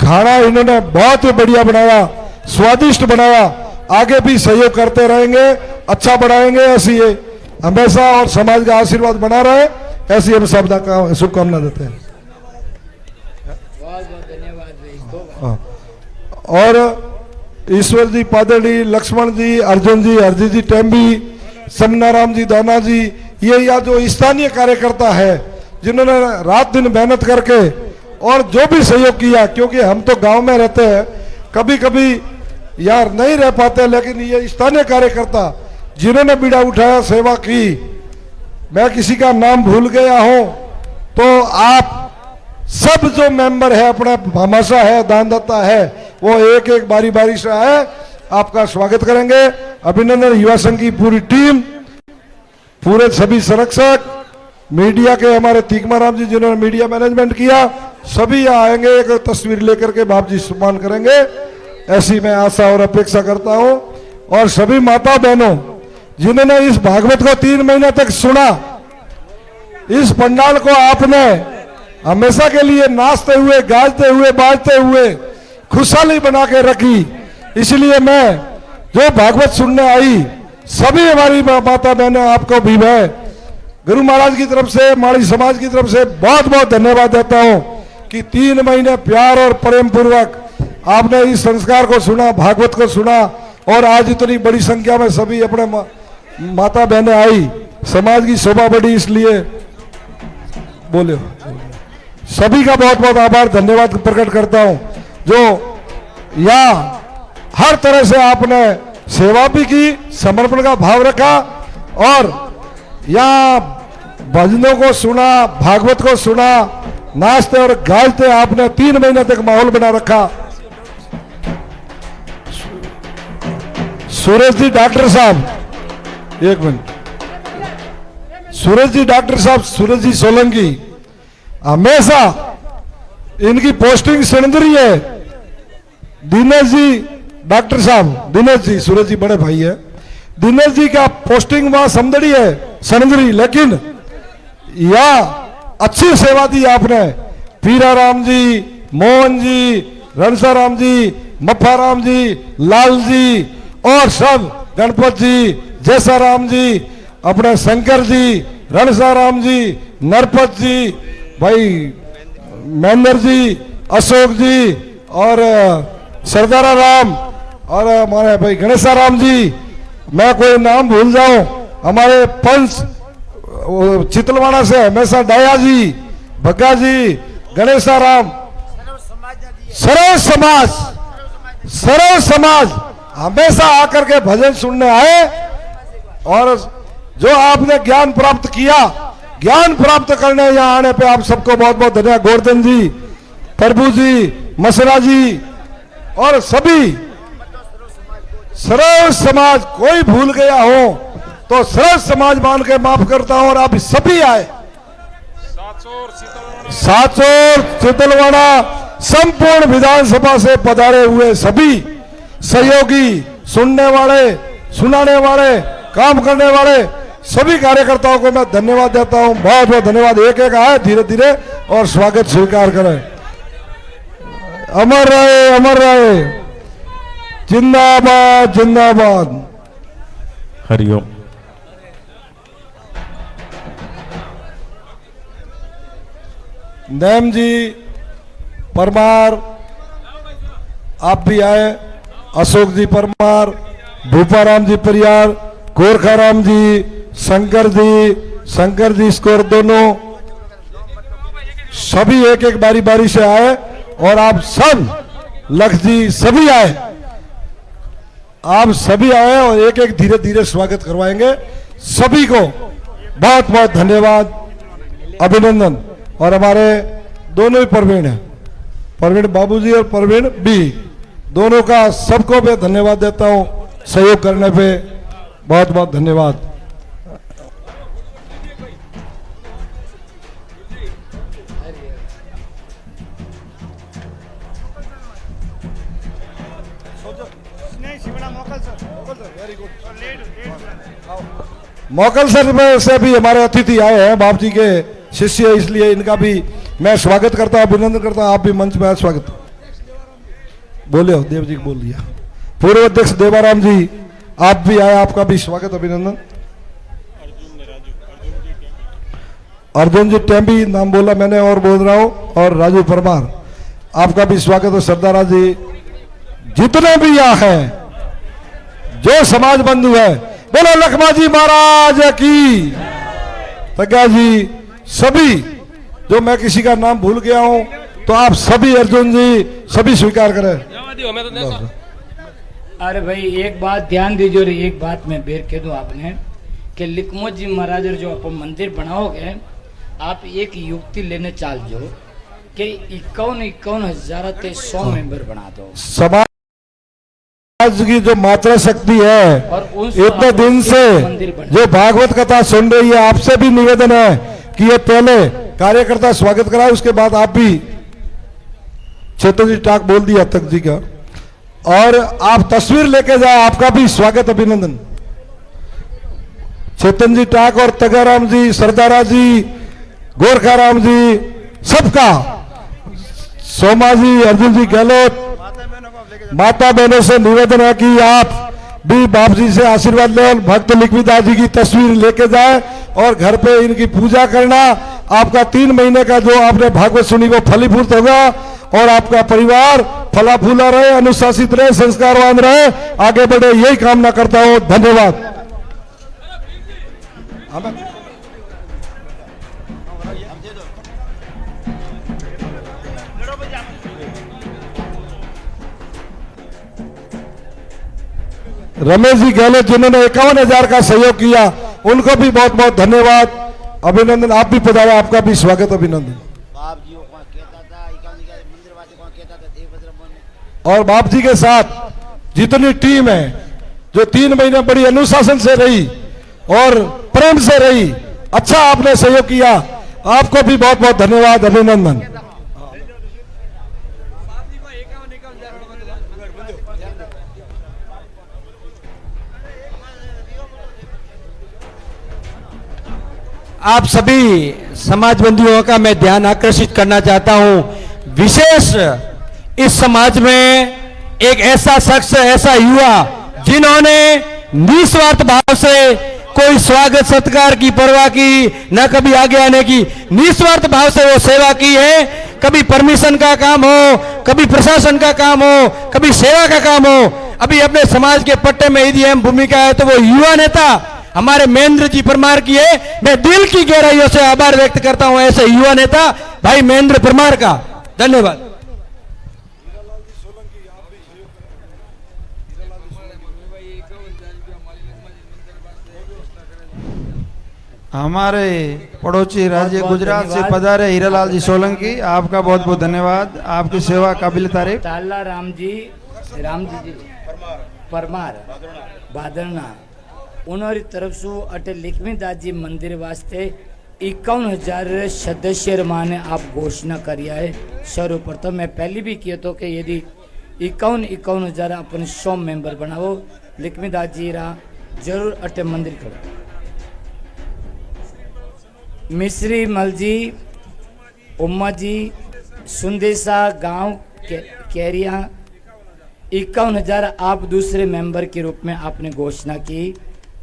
खाना इन्होंने बहुत ही बढ़िया बनाया, स्वादिष्ट बनाया, आगे भी सहयोग करते रहेंगे, अच्छा बढ़ाएंगे, ऐसी ये हमेशा, और समाज का आशीर्वाद बना रहे, ऐसी हम सब का शुभकामना देते हैं। और ईश्वर जी पादड़ी, लक्ष्मण जी, अर्जुन जी, हरजी जी टेम्बी, समनाराम जी, दाना जी, ये या जो स्थानीय कार्यकर्ता है जिन्होंने रात दिन मेहनत करके और जो भी सहयोग किया, क्योंकि हम तो गांव में रहते हैं, कभी कभी यार नहीं रह पाते, लेकिन ये स्थानीय कार्यकर्ता जिन्होंने बीड़ा उठाया, सेवा की, मैं किसी का नाम भूल गया हूं तो आप सब जो मेंबर है, अपना भामाशाह है, दानदाता है, वो एक एक बारी बारी से आए, आपका स्वागत करेंगे। अभिनंदन। युवा संघ की पूरी टीम, पूरे सभी संरक्षक, मीडिया के हमारे तीकमाराम जी जिन्होंने मीडिया मैनेजमेंट किया, सभी यहाँ आएंगे, एक तस्वीर लेकर के बाप जी सम्मान करेंगे, ऐसी मैं आशा और अपेक्षा करता हूं। और सभी माता बहनों जिन्होंने इस भागवत को 3 महीने तक सुना, इस पंडाल को आपने हमेशा के लिए नाचते हुए, गाजते हुए, बाजते हुए खुशहाली बना के रखी, इसलिए मैं जो भागवत सुनने आई सभी हमारी माता बहनों, आपको भी मैं गुरु महाराज की तरफ से, माड़ी समाज की तरफ से बहुत बहुत धन्यवाद देता हूं कि 3 महीने प्यार और प्रेम पूर्वक आपने इस संस्कार को सुना, भागवत को सुना, और आज इतनी बड़ी संख्या में सभी अपने माता बहनें आई, समाज की शोभा बढ़ी, इसलिए बोले सभी का बहुत बहुत आभार, धन्यवाद प्रकट करता हूं। जो यहाँ हर तरह से आपने सेवा भी की, समर्पण का भाव रखा, और यहाँ भजनों को सुना, भागवत को सुना, नाचते और गाजते आपने 3 महीने तक माहौल बना रखा। सूरज जी डॉक्टर साहब, एक मिनट, सूरज जी डॉक्टर साहब, सूरज जी सोलंकी, हमेशा इनकी पोस्टिंग सनदरी है। दिनेश जी डॉक्टर साहब, दिनेश जी, सूरज जी बड़े भाई है, दिनेश जी का पोस्टिंग वहां समदड़ी है, सनदरी, लेकिन यह अच्छी सेवा दी आपने। पीराराम जी, मोहन जी, रणसाराम जी, मफ्फाराम जी, लाल जी और सब, गणपत जी, जैसाराम जी, अपने शंकर जी, रणसाराम जी, नरपत जी, भाई महेंद्र जी, अशोक जी और सरदारा राम और हमारे भाई गणेशाराम जी, मैं कोई नाम भूल जाऊं, हमारे पंच चितलवाड़ा से हमेशा डाया जी, भग्गा जी, गणेशाराम, सरल समाज हमेशा आकर के भजन सुनने आए और जो आपने ज्ञान प्राप्त किया, ज्ञान प्राप्त करने यहाँ आने पे आप सबको बहुत बहुत धन्यवाद। गोवर्धन जी, प्रभु जी, मसरा जी और सभी सरल समाज, कोई भूल गया हो तो सरल समाज मान के माफ करता हूं। और आप सभी आए, साचोर शीतलवाड़ा संपूर्ण विधानसभा से पधारे हुए सभी सहयोगी, सुनने वाले, सुनाने वाले, काम करने वाले सभी कार्यकर्ताओं को मैं धन्यवाद देता हूं। बहुत बहुत धन्यवाद। एक एक आए धीरे धीरे और स्वागत स्वीकार करें। अमर रहे, अमर रहे, जिंदाबाद जिंदाबाद। हरिओम। नैम जी परमार आप भी आए, अशोक जी परमार, भूपाराम जी परियार, गोरखाराम जी, शंकर जी स्कोर दोनों सभी एक एक बारी बारी से आए और आप सब, लख जी सभी आए, आप सभी आए और एक एक धीरे धीरे स्वागत करवाएंगे। सभी को बहुत बहुत धन्यवाद, अभिनंदन। और हमारे दोनों ही प्रवीण हैं, प्रवीण बाबूजी और प्रवीण बी, दोनों का सबको मैं धन्यवाद देता हूं सहयोग करने पे। बहुत बहुत धन्यवाद। मोकल सर में से भी हमारे अतिथि आए हैं, बाप जी के शिष्य, इसलिए इनका भी मैं स्वागत करता हूं, अभिनंदन करता हूं। आप भी मंच में स्वागत बोले हो, देव जी को बोल दिया। पूर्व अध्यक्ष देवाराम जी आप भी आए, आपका भी स्वागत अभिनंदन। अर्जुन जी टेम्बी नाम बोला मैंने और बोल रहा हूं, और राजू परमार आपका भी स्वागत है। सरदारा जी, जितने भी यहाँ हैं जो समाज बंधु है, बोलो लखमा जी महाराज की, तग्गा जी, सभी, जो मैं किसी का नाम भूल गया हूं तो आप सभी, अर्जुन जी सभी स्वीकार करें। अरे भाई एक बात ध्यान दीजिए और एक बात मैं बेर कह दूं आपने कि लिखमो जी महाराज जो आप मंदिर बनाओगे, आप एक युक्ति लेने चाल जो कि 51,000 ते 100 मेंबर बना दो। समाज की जो मात्रा शक्ति है, और इतने दिन से जो भागवत कथा सुन रही है, आपसे भी निवेदन है कि ये पहले कार्यकर्ता स्वागत कराए, उसके बाद आप भी। चेतन जी टाक बोल दिया तक जी का, और आप तस्वीर लेके जाए, आपका भी स्वागत अभिनंदन। चेतन जी टाक और तगाराम जी, सरदारा जी, गोरखाराम जी, सबका, सोमा जी, अर्जुन जी गहलोत, माता बहनों से निवेदन है कि आप भी बाप जी से आशीर्वाद ले, भक्त लिखविदास जी की तस्वीर लेके जाए और घर पे इनकी पूजा करना। आपका 3 महीने का जो आपने भागवत सुनी वो फलीभूत होगा और आपका परिवार फला फूला रहे, अनुशासित रहे, संस्कारवान रहे, आगे बढ़े, यही कामना करता हूं। धन्यवाद। रमेश जी गहलोत जिन्होंने 51,000 का सहयोग किया, उनको भी बहुत बहुत धन्यवाद, अभिनंदन। आप भी पधारे, आपका भी स्वागत अभिनंदन। और बाप जी के साथ जितनी टीम है, जो 3 महीने बड़ी अनुशासन से रही और प्रेम से रही, अच्छा आपने सहयोग किया, आपको भी बहुत बहुत धन्यवाद, अभिनंदन। आप सभी समाज बंधुओं का मैं ध्यान आकर्षित करना चाहता हूं। विशेष इस समाज में एक ऐसा शख्स, ऐसा युवा जिन्होंने निस्वार्थ भाव से कोई स्वागत सत्कार की परवाह की, न कभी आगे आने की, निस्वार्थ भाव से वो सेवा की है। कभी परमिशन का काम हो, कभी प्रशासन का काम हो, कभी सेवा का काम हो। अभी अपने समाज के पट्टे में यदि अहम भूमिका है तो वो युवा नेता हमारे महेंद्र जी परमार की है। मैं दिल की गहराइयों से आभार व्यक्त करता हूं ऐसे युवा नेता भाई महेंद्र परमार का। धन्यवाद। हमारे पड़ोसी राज्य गुजरात से पधारे हीरालाल जी सोलंकी, आपका बहुत बहुत धन्यवाद, आपकी सेवा काबिल तारीफ। ताला राम जी परमार भादरना उनरी तरफ से अटे लक्ष्मीदास जी मंदिर वास्ते 51,000 सदस्य माने आप घोषणा करिया है। सर्वप्रथम मैं पहले भी किया तो कि यदि 51,000 अपन 100 मेंबर बनाओ, लक्ष्मीदास जी रा जरूर अटे मंदिर करो। मिश्री मल जी, उम्मा जी, सुंदेसा गांव कैरिया 51,000 आप दूसरे मेंबर के रूप में आपने घोषणा की।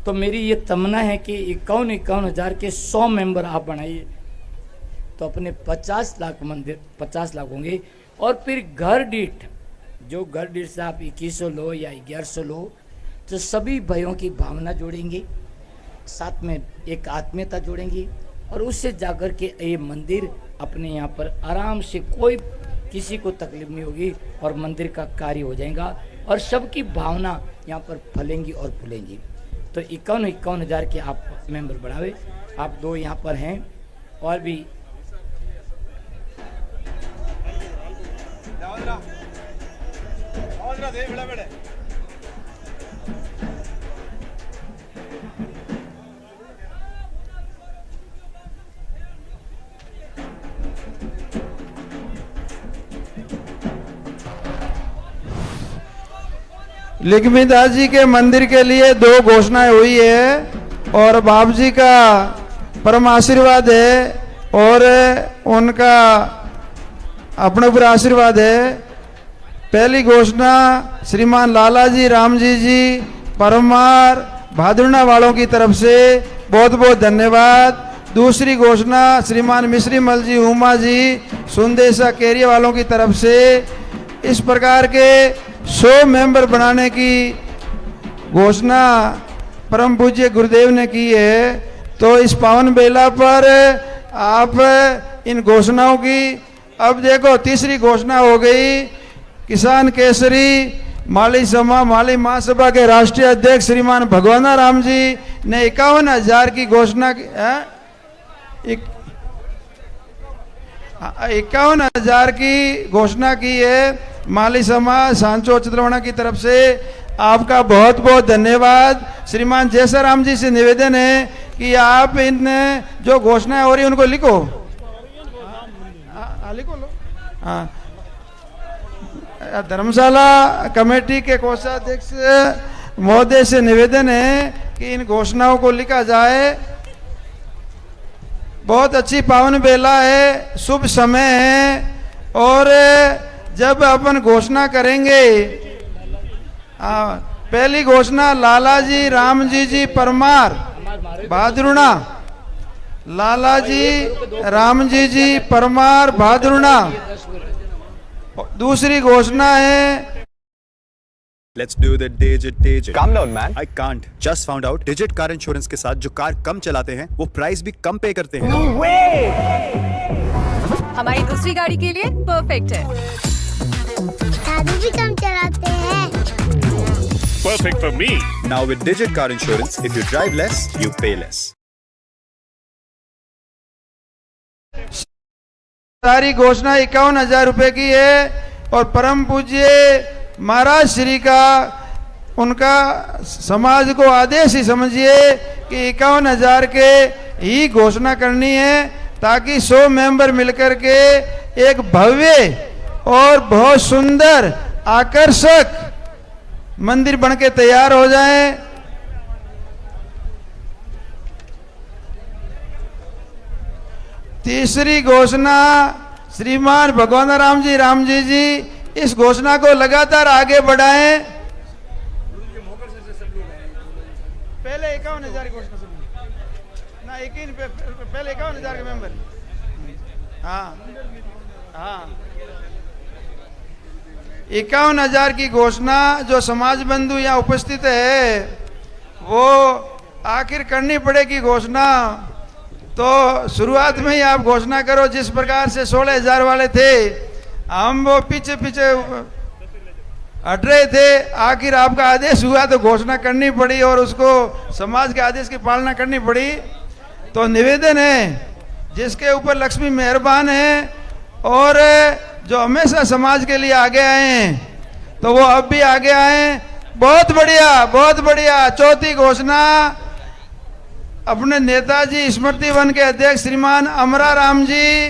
तो मेरी ये तमन्ना है कि 51,000 के 100 मेंबर आप बनाइए तो अपने 50 लाख मंदिर 50 लाख होंगे। और फिर घर डीठ, जो घर डीठ से आप 2100 लो या 1100 लो, तो सभी भाइयों की भावना जोड़ेंगे, साथ में एक आत्मीयता जोड़ेंगी और उससे जाकर के ये मंदिर अपने यहाँ पर आराम से कोई किसी को तकलीफ नहीं होगी और मंदिर का कार्य हो जाएगा और सबकी भावना यहाँ पर फलेंगी और फूलेंगी। तो 51,000 के आप मेंबर बढ़ावे। आप 2 यहाँ पर हैं और भी लक्ष्मीदास जी के मंदिर के लिए 2 घोषणाएं हुई है और बाप जी का परम आशीर्वाद है और उनका अपने ऊपर आशीर्वाद है। पहली घोषणा श्रीमान लालाजी रामजी जी परमार भादुरना वालों की तरफ से बहुत बहुत धन्यवाद। दूसरी घोषणा श्रीमान मिश्री मल जी, उमा जी, सुंदेसा केरिया वालों की तरफ से इस प्रकार के 100 मेंबर बनाने की घोषणा परम पूज्य गुरुदेव ने की है। तो इस पावन बेला पर आप इन घोषणाओं की, अब देखो तीसरी घोषणा हो गई। किसान केसरी माली महासभा के राष्ट्रीय अध्यक्ष श्रीमान भगवाना राम जी ने 51,000 की घोषणा की। 51,000 की घोषणा की है। माली समाज सांचो चित्रवणा की तरफ से आपका बहुत बहुत धन्यवाद। श्रीमान जैसाराम जी से निवेदन है कि आप इन जो घोषणाएं हो रही उनको लिखो। लिखो लो। हाँ, धर्मशाला कमेटी के कोषाध्यक्ष महोदय से निवेदन है कि इन घोषणाओं को लिखा जाए। बहुत अच्छी पावन बेला है, शुभ समय है और जब अपन घोषणा करेंगे, पहली घोषणा लालाजी रामजी जी परमार भादुरना, लालाजी रामजी जी परमार भादुरना। दूसरी घोषणा है Let's do the digit. Calm down, man. I can't. Just found out. Digit car insurance के साथ जो कार कम चलाते हैं, वो प्राइस भी कम पे करते हैं। No way! हमारी दूसरी गाड़ी के लिए परफेक्ट है। दादू भी कम चलाते हैं। Perfect for me. Now with Digit car insurance, if you drive less, you pay less. सारी घोषणा 51,000 रुपए की है और परम पूज्य महाराज श्री का उनका समाज को आदेश ही समझिए कि 51,000 के ही घोषणा करनी है, ताकि 100 मेंबर मिलकर के एक भव्य और बहुत सुंदर आकर्षक मंदिर बन के तैयार हो जाए। तीसरी घोषणा श्रीमान भगवान राम जी इस घोषणा को लगातार आगे बढ़ाएं। पहले 51,000 की घोषणा ना, पहले 51,000 के मेंबर। हाँ हाँ, 51,000 की घोषणा जो समाज बंधु यहाँ उपस्थित है वो आखिर करनी पड़ेगी घोषणा। तो शुरुआत में ही आप घोषणा करो, जिस प्रकार से 16,000 वाले थे, हम वो पीछे पीछे हट रहे थे, आखिर आपका आदेश हुआ तो घोषणा करनी पड़ी और उसको समाज के आदेश की पालना करनी पड़ी। तो निवेदन है, जिसके ऊपर लक्ष्मी मेहरबान है और जो हमेशा समाज के लिए आगे आए हैं, तो वो अब भी आगे आए। बहुत बढ़िया, बहुत बढ़िया। चौथी घोषणा अपने नेताजी स्मृति वन के अध्यक्ष श्रीमान अमरा राम जी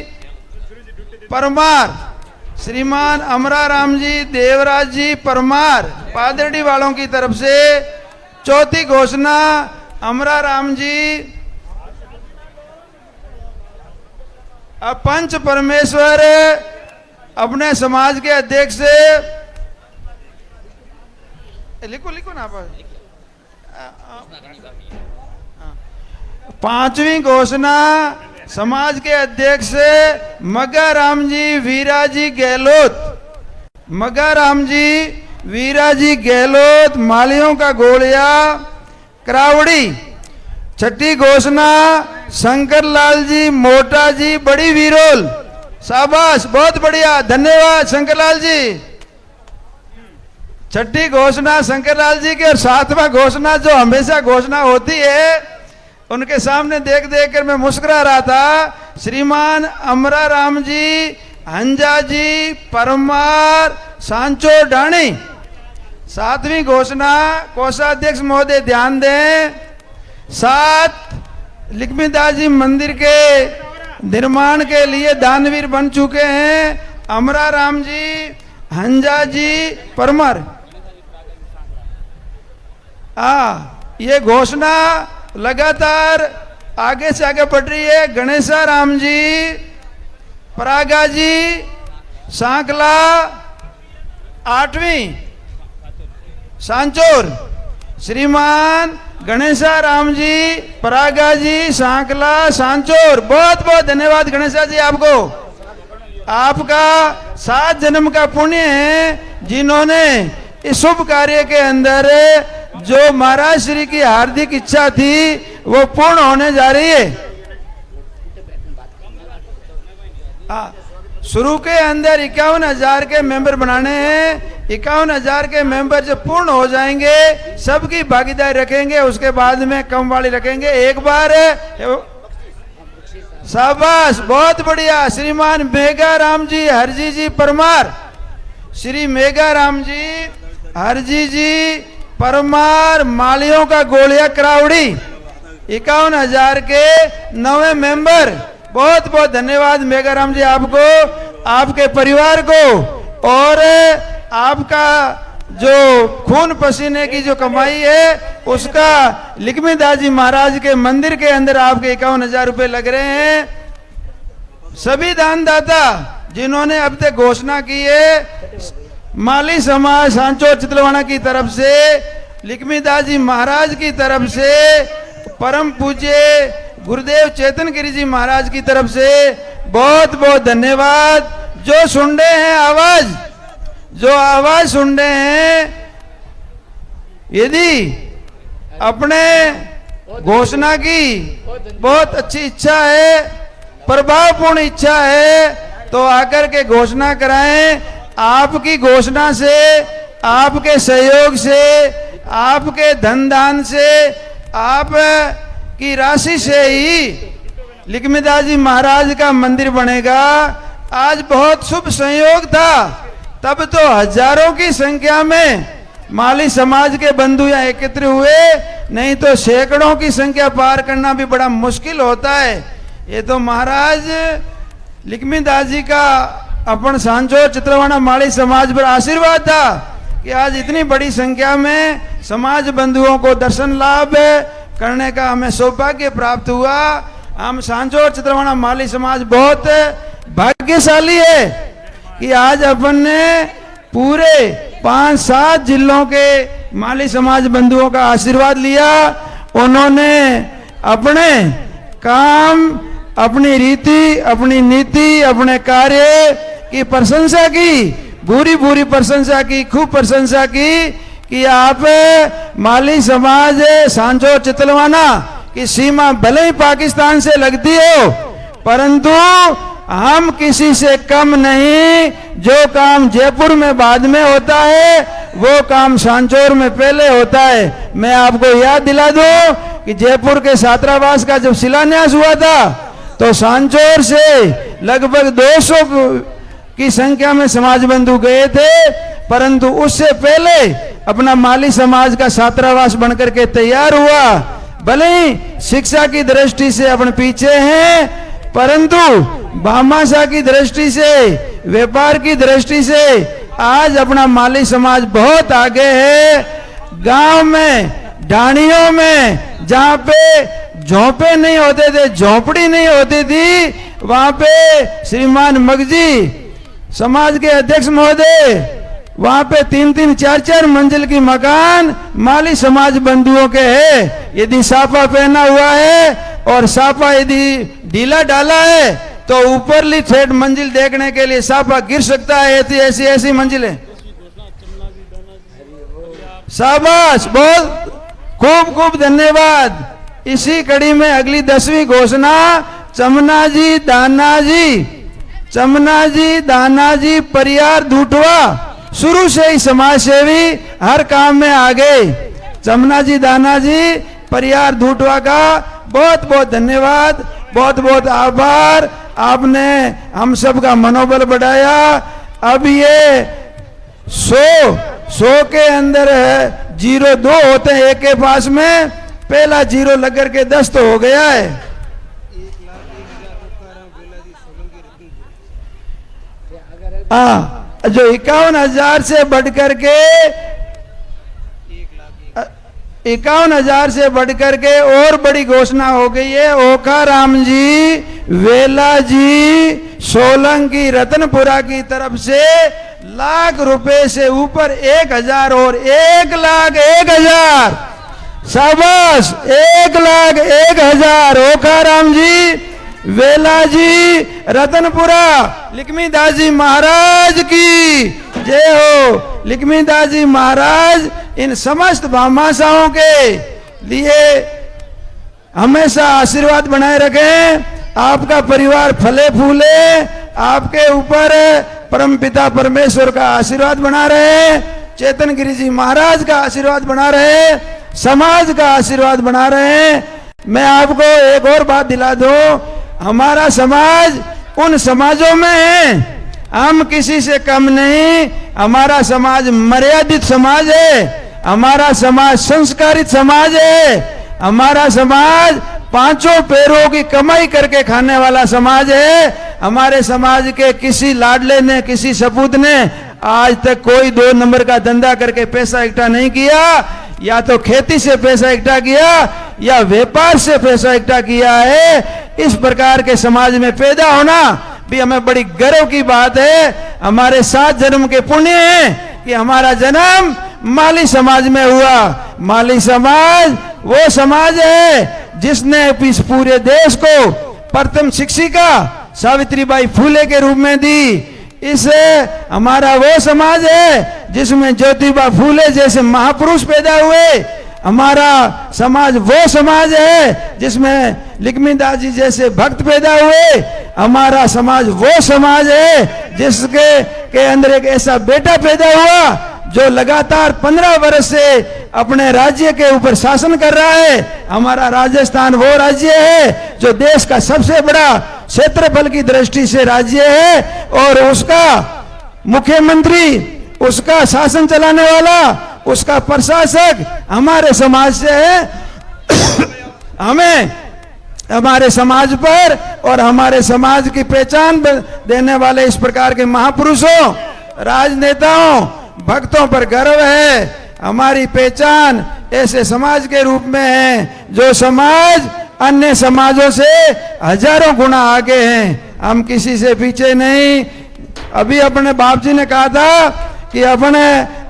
परमार, श्रीमान अमरा राम जी देवराज जी परमार पादरडी वालों की तरफ से चौथी घोषणा अमरा राम जी अब पंच परमेश्वर अपने समाज के अध्यक्ष से लिखो ना आप। पांचवी घोषणा समाज के अध्यक्ष मग्गा राम जी वीरा जी गहलोत, मग्गा राम जी वीरा जी गहलोत मालियों का गोलिया करावड़ी। छठी घोषणा शंकर लाल जी मोटा जी बड़ी वीरोल। शाबाश, बहुत बढ़िया, धन्यवाद शंकर लाल जी। छठी घोषणा शंकर लाल जी की। और सातवां घोषणा जो हमेशा घोषणा होती है, उनके सामने देख देख कर मैं मुस्कुरा रहा था, श्रीमान अमरा राम जी हंजा जी परमार सांचो डाणी। सातवीं घोषणा कोषाध्यक्ष महोदय ध्यान दें, 7 लक्ष्मीदास जी मंदिर के निर्माण के लिए दानवीर बन चुके हैं अमरा राम जी हंजा जी परमार। ये घोषणा लगातार आगे से आगे बढ़ रही है। गणेशा राम जी परागा जी सांकला 8वीं सांचोर, श्रीमान गणेशा राम जी परागा जी सांकला सांचोर। बहुत बहुत धन्यवाद गणेशा जी आपको। आपका 7 जन्म का पुण्य है, जिन्होंने इस शुभ कार्य के अंदर जो महाराज श्री की हार्दिक इच्छा थी वो पूर्ण होने जा रही है। शुरू के अंदर 51,000 के मेंबर बनाने हैं। 51,000 के मेंबर जब पूर्ण हो जाएंगे, सबकी भागीदारी रखेंगे, उसके बाद में कम वाली रखेंगे। एक बार शाबाश, बहुत बढ़िया। श्रीमान मेघा राम जी हरजी जी परमार, श्री मेघा राम जी हरजी जी परमार मालियों का गोलिया करावड़ी, 51,000 के 9वें मेंबर। बहुत बहुत धन्यवाद मेघा राम जी आपको, आपके परिवार को, और आपका जो खून पसीने की जो कमाई है उसका लक्ष्मीदास जी महाराज के मंदिर के अंदर आपके 51,000 रुपए लग रहे हैं। सभी दानदाता जिन्होंने अब तक घोषणा की है, माली समाज सांचोर चितलवाड़ा की तरफ से, लक्ष्मीदास जी महाराज की तरफ से, परम पूज्य गुरुदेव चेतन गिरी जी महाराज की तरफ से बहुत बहुत धन्यवाद। जो सुन रहे हैं आवाज, जो आवाज सुन रहे हैं, यदि अपने घोषणा की बहुत अच्छी इच्छा है, प्रभावपूर्ण इच्छा है, तो आकर के घोषणा कराएं। आपकी घोषणा से, आपके सहयोग से, आपके धन दान से, आप की राशि से ही लक्ष्मीदास जी महाराज का मंदिर बनेगा। आज बहुत शुभ संयोग था, तब तो हजारों की संख्या में माली समाज के बंधु यहाँ एकत्र हुए, नहीं तो सैकड़ों की संख्या पार करना भी बड़ा मुश्किल होता है। ये तो महाराज लिखमीदास जी का अपन सांचो चित्रवाना माली समाज पर आशीर्वाद था कि आज इतनी बड़ी संख्या में समाज बंधुओं को दर्शन लाभ करने का हमें सौभाग्य प्राप्त हुआ। हम सांचो चित्रवाना माली समाज बहुत भाग्यशाली है कि आज अपन ने पूरे 5-7 जिलों के माली समाज बंधुओं का आशीर्वाद लिया। उन्होंने अपने काम, अपनी रीति, अपनी नीति, अपने कार्य की प्रशंसा की, बुरी बुरी प्रशंसा की, खूब प्रशंसा की कि आप माली समाज सांचो चितलवाना की सीमा भले ही पाकिस्तान से लगती हो, परंतु हम किसी से कम नहीं। जो काम जयपुर में बाद में होता है वो काम सांचौर में पहले होता है। मैं आपको याद दिला दूं कि जयपुर के छात्रावास का जब शिलान्यास हुआ था तो सांचौर से लगभग 200 की संख्या में समाज बंधु गए थे, परंतु उससे पहले अपना माली समाज का छात्रावास बनकर के तैयार हुआ। भले ही शिक्षा की दृष्टि से अपन पीछे हैं, परंतु भामाशाह की दृष्टि से, व्यापार की दृष्टि से आज अपना माली समाज बहुत आगे है। गांव में, ढाणियों में, जहां पे झोंपे नहीं होते थे, झोपड़ी नहीं होती थी, वहां पे श्रीमान मगजी समाज के अध्यक्ष महोदय, वहां पे 3-3, 4-4 मंजिल की मकान माली समाज बंधुओं के है। यदि साफा पहना हुआ है और साफा यदि ढीला डाला है तो ऊपरली ठेठ मंजिल देखने के लिए साफा गिर सकता है। ऐसी मंजिलें। शाबाश, बहुत खूब खूब धन्यवाद। इसी कड़ी में अगली 10वीं घोषणा चमना जी दाना जी परियार धूटवा, शुरू से ही समाज सेवी, हर काम में आगे। चमना जी दाना जी परियार धूटवा का बहुत बहुत धन्यवाद, बहुत बहुत आभार। आपने हम सब का मनोबल बढ़ाया। अब ये 100 के अंदर है 0-2 होते हैं एक के पास में, पहला 0 लग करके 10 तो हो गया है। जो 51,000 से बढ़कर के 51,000 से बढ़कर के और बड़ी घोषणा हो गई है। ओखाराम जी, वेला जी, सोलंकी, रतनपुरा की तरफ से लाख रुपए से ऊपर 1,000 और 1,01,000। शाबाश, 1,01,000। ओखाराम जी, वेला जी, रतनपुरा, लिखमीदास जी महाराज की जय हो। लिखमीदास जी महाराज इन समस्त भामाशाहों के लिए हमेशा आशीर्वाद बनाए रखें। आपका परिवार फले फूले, आपके ऊपर परमपिता परमेश्वर का आशीर्वाद बना रहे, चेतन गिरी जी महाराज का आशीर्वाद बना रहे, समाज का आशीर्वाद बना रहे। मैं आपको एक और बात दिला दूं, हमारा समाज उन समाजों में है, हम किसी से कम नहीं। हमारा समाज मर्यादित समाज है, हमारा समाज संस्कारित समाज है, हमारा समाज 5 पैरों की कमाई करके खाने वाला समाज है। हमारे समाज के किसी लाडले ने, किसी सपूत ने आज तक कोई 2 नंबर का धंधा करके पैसा इकट्ठा नहीं किया। या तो खेती से पैसा इकट्ठा किया या व्यापार से पैसा इकट्ठा किया है। इस प्रकार के समाज में पैदा होना भी हमें बड़ी गर्व की बात है। हमारे 7 जन्म के पुण्य है कि हमारा जन्म माली समाज में हुआ। माली समाज वो समाज है जिसने इस पूरे देश को प्रथम शिक्षिका सावित्रीबाई फूले के रूप में दी। इस हमारा वो समाज है जिसमें ज्योतिबा फूले जैसे महापुरुष पैदा हुए। हमारा समाज वो समाज है जिसमें लिखमीदास जी जैसे भक्त पैदा हुए। हमारा समाज वो समाज है जिसके अंदर एक ऐसा बेटा पैदा हुआ जो लगातार 15 वर्ष से अपने राज्य के ऊपर शासन कर रहा है। हमारा राजस्थान वो राज्य है जो देश का सबसे बड़ा क्षेत्रफल की दृष्टि से राज्य है और उसका मुख्यमंत्री, उसका शासन चलाने वाला उसका प्रशासक हमारे समाज से है। हमें हमारे समाज पर और हमारे समाज की पहचान देने वाले इस प्रकार के महापुरुषों, राजनेताओं, भक्तों पर गर्व है। हमारी पहचान ऐसे समाज के रूप में है जो समाज अन्य समाजों से हजारों गुना आगे हैं। हम किसी से पीछे नहीं। अभी अपने बाप जी ने कहा था कि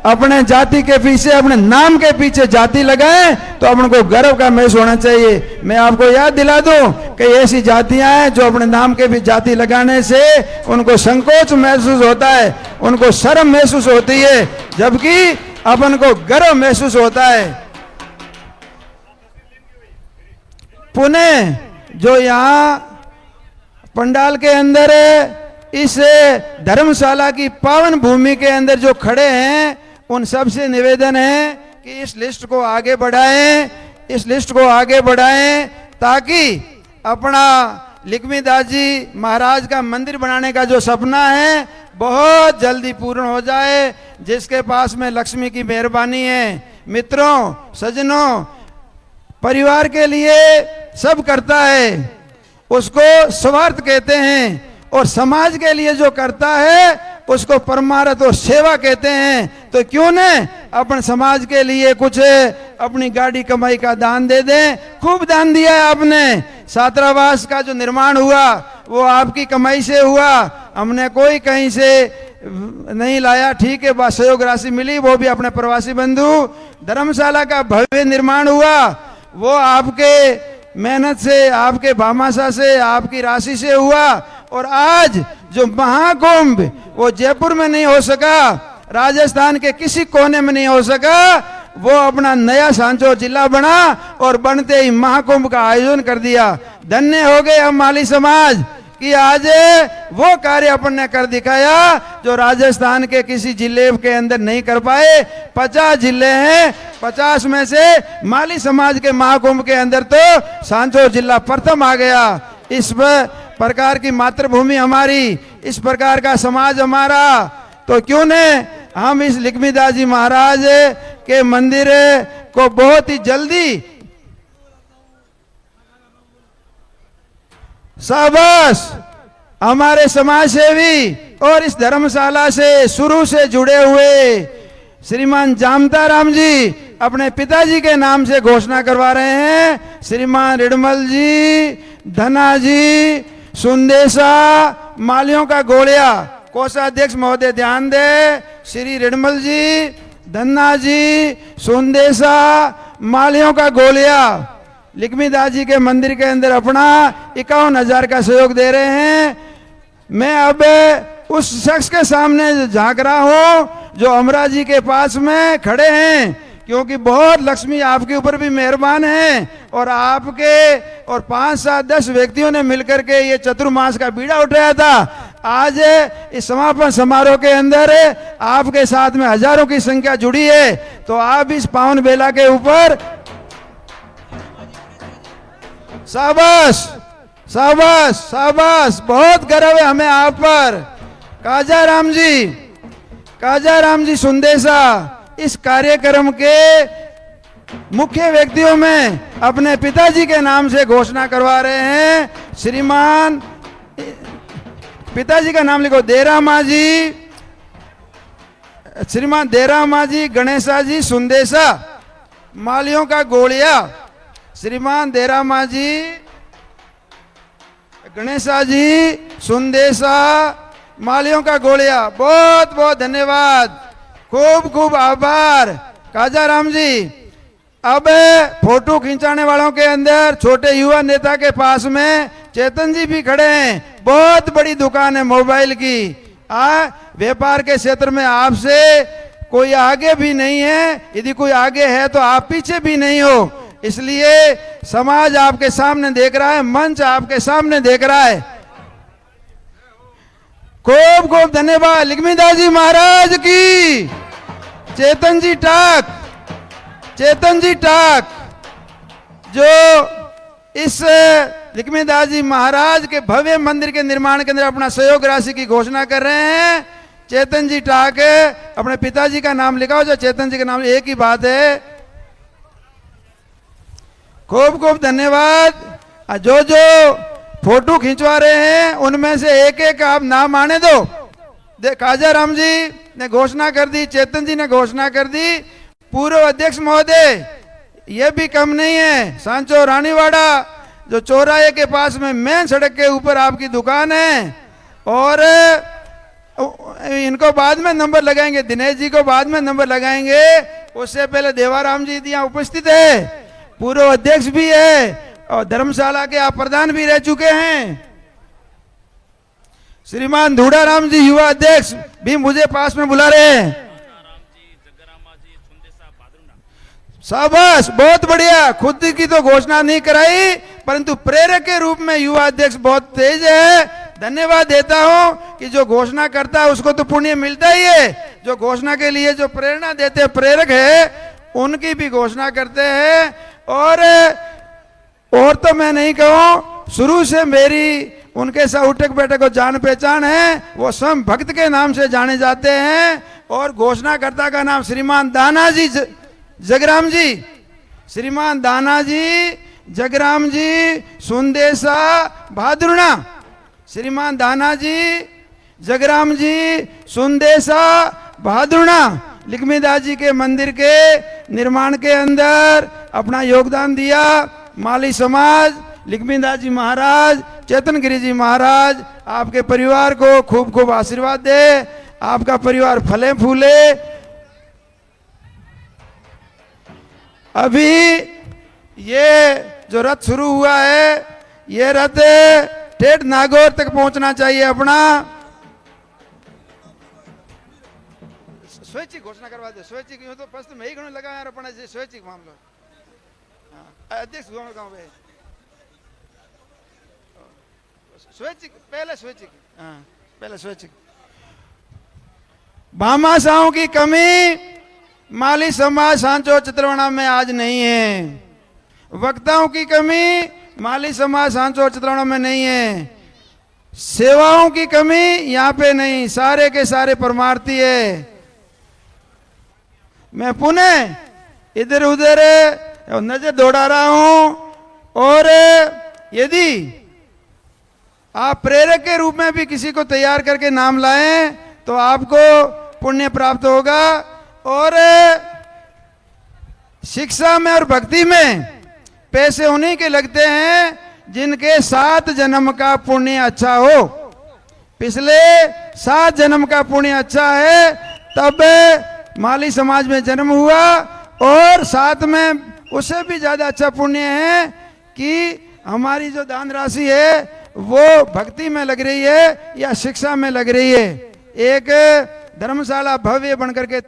अपने जाति के पीछे, अपने नाम के पीछे जाति लगाएं तो अपन को गर्व का महसूस होना चाहिए। मैं आपको याद दिला दूं कि ऐसी जातियां हैं जो अपने नाम के भी जाति लगाने से उनको संकोच महसूस होता है, उनको शर्म महसूस होती है, जबकि अपन को गर्व महसूस होता है। पुणे जो यहाँ पंडाल के अंदर इस धर्मशाला की पावन भूमि के अंदर जो खड़े हैं, उन सबसे निवेदन है कि इस लिस्ट को आगे बढ़ाएं, इस लिस्ट को आगे बढ़ाएं ताकि अपना लिखमीदास जी महाराज का मंदिर बनाने का जो सपना है बहुत जल्दी पूर्ण हो जाए, जिसके पास में लक्ष्मी की मेहरबानी है। मित्रों, सज्जनों, परिवार के लिए सब करता है, उसको स्वार्थ कहते हैं, और समाज के लिए जो करता है उसको परमार्थ और सेवा कहते हैं। तो क्यों न अपन समाज के लिए कुछ अपनी गाड़ी कमाई का दान दे दें। खूब दान दिया है आपने। छात्रावास का जो निर्माण हुआ वो आपकी कमाई से हुआ, हमने कोई कहीं से नहीं लाया। ठीक है, बस सहयोग राशि मिली, वो भी अपने प्रवासी बंधु। धर्मशाला का भव्य निर्माण हुआ, वो आपके मेहनत से, आपके भामाशाह से, आपकी राशि से हुआ। और आज जो महाकुंभ वो जयपुर में नहीं हो सका, राजस्थान के किसी कोने में नहीं हो सका, वो अपना नया सांचौर जिला बना और बनते ही महाकुंभ का आयोजन कर दिया। धन्य हो गए हम माली समाज कि आज वो कार्य अपन ने कर दिखाया जो राजस्थान के किसी जिले के अंदर नहीं कर पाए। 50 जिले हैं, 50 में से माली समाज के महाकुंभ के अंदर तो सांचौर जिला प्रथम आ गया। इस प्रकार की मातृभूमि हमारी, इस प्रकार का समाज हमारा, तो क्यों न हम इस लिखमीदास जी महाराज के मंदिर को बहुत ही जल्दी, शाबाश हमारे समाज सेवी और इस धर्मशाला से शुरू से जुड़े हुए श्रीमान जामता राम जी अपने पिताजी के नाम से घोषणा करवा रहे हैं। श्रीमान रिडमल जी, धना जी, सुंदेशा, मालियों का गोलिया, कोषाध्यक्ष महोदय ध्यान दे। श्री रिडमल जी, धन्ना जी, सुंदेशा, मालियों का गोलिया लिखमीदास जी के मंदिर के अंदर अपना 51,000 का सहयोग दे रहे हैं। मैं अब उस शख्स के सामने झांक रहा हूं जो अमरा जी के पास में खड़े हैं, क्योंकि बहुत लक्ष्मी आपके ऊपर भी मेहरबान है और आपके और 5, 7, 10 व्यक्तियों ने मिलकर के ये चतुर्मास का बीड़ा उठाया था। आज इस समापन समारोह के अंदर आपके साथ में हजारों की संख्या जुड़ी है, तो आप इस पावन बेला के ऊपर शाबाश शाबाश शाबाश, बहुत गर्व है हमें आप पर। काजा राम जी सुंदेशा इस कार्यक्रम के मुख्य व्यक्तियों में अपने पिताजी के नाम से घोषणा करवा रहे हैं। श्रीमान, पिताजी का नाम लिखो, देरामा जी, श्रीमान देरामा जी, गणेशा जी सुंदेशा, मालियों का गोलिया। श्रीमान देरामा जी, गणेशा जी, सुंदेशा, मालियों का गोलिया। बहुत बहुत धन्यवाद, खूब खूब आभार काजा राम जी। अब फोटो खिंचाने वालों के अंदर छोटे युवा नेता के पास में चेतन जी भी खड़े हैं। बहुत बड़ी दुकान है मोबाइल की। व्यापार के क्षेत्र में आपसे कोई आगे भी नहीं है, यदि कोई आगे है तो आप पीछे भी नहीं हो। इसलिए समाज आपके सामने देख रहा है, मंच आपके सामने देख रहा है। खूब खूब धन्यवाद लिखमीदास जी महाराज की। चेतन जी टाक जो इस लिखमीदास जी महाराज के भव्य मंदिर के निर्माण के अंदर अपना सहयोग राशि की घोषणा कर रहे हैं। चेतन जी टाक अपने पिताजी का नाम लिखा हो, जो चेतन जी का नाम, एक ही बात है। खूब खूब धन्यवाद। जो जो फोटो खिंचवा रहे हैं उनमें से एक एक आप नाम आने दो। काजा राम जी ने घोषणा कर दी, चेतन जी ने घोषणा कर दी, पूर्व अध्यक्ष महोदय ये भी कम नहीं है। सांचो रानीवाड़ा जो चौराहे के पास में मेन सड़क के ऊपर आपकी दुकान है, और इनको बाद में नंबर लगाएंगे, दिनेश जी को बाद में नंबर लगाएंगे। उससे पहले देवाराम जी यहाँ उपस्थित है, पूर्व अध्यक्ष भी है और धर्मशाला के आप प्रधान भी रह चुके हैं। श्रीमान धूड़ाराम जी युवा अध्यक्ष भी मुझे पास में बुला रहे हैं। शाबाश, बहुत बढ़िया। खुद की तो घोषणा नहीं कराई, परंतु प्रेरक के रूप में युवा अध्यक्ष बहुत तेज है। धन्यवाद देता हूं कि जो घोषणा करता है उसको तो पुण्य मिलता ही है, जो घोषणा के लिए जो प्रेरणा देते हैं प्रेरक है, उनकी भी घोषणा करते हैं। और तो मैं नहीं कहूं, शुरू से मेरी उनके साथ उठक बैठक को जान पहचान है। वो स्वयं भक्त के नाम से जाने जाते हैं। और घोषणाकर्ता का नाम श्रीमान दानाजी जगराम जी, श्रीमान दानाजी जगराम जी सुंदेसा भादुरना, श्रीमान दानाजी जगराम जी सुंदेसा भादुरना लिखमीदास जी के मंदिर के निर्माण के अंदर अपना योगदान दिया। माली समाज, लिखमीदास जी महाराज, चेतनगिरी जी महाराज आपके परिवार को खूब खूब आशीर्वाद दे, आपका परिवार फले फूले। अभी ये जो रथ शुरू हुआ है, ये रथ ठेठ नागौर तक पहुंचना चाहिए। अपना स्वैच्छिक घोषणा करवा दे, स्वैच्छिक। यूं तो प्रश्न में ही गणों लगा यार अपना स्वैच्छिक मामला। अध्यक्ष गाँव में स्वैच्छिक, पहले स्वैच्छिक, पहले स्वैच्छिक। भामाशाहों की कमी माली समाज सांचो चित्रवना में आज नहीं है। वक्ताओं की कमी माली समाज सांचो चित्रवना में नहीं है। सेवाओं की कमी यहाँ पे नहीं, सारे के सारे परमार्थी है। मैं पुनः इधर उधर नजर दौड़ा रहा हूं, और यदि आप प्रेरक के रूप में भी किसी को तैयार करके नाम लाएं तो आपको पुण्य प्राप्त होगा। और शिक्षा में और भक्ति में पैसे उन्हीं के लगते हैं जिनके 7 जन्म का पुण्य अच्छा हो। पिछले 7 जन्म का पुण्य अच्छा है, तब माली समाज में जन्म हुआ। और साथ में उससे भी ज्यादा अच्छा पुण्य है कि हमारी जो दान राशि है वो भक्ति में लग रही है या शिक्षा में लग रही है। एक धर्मशाला भव्य बनकर के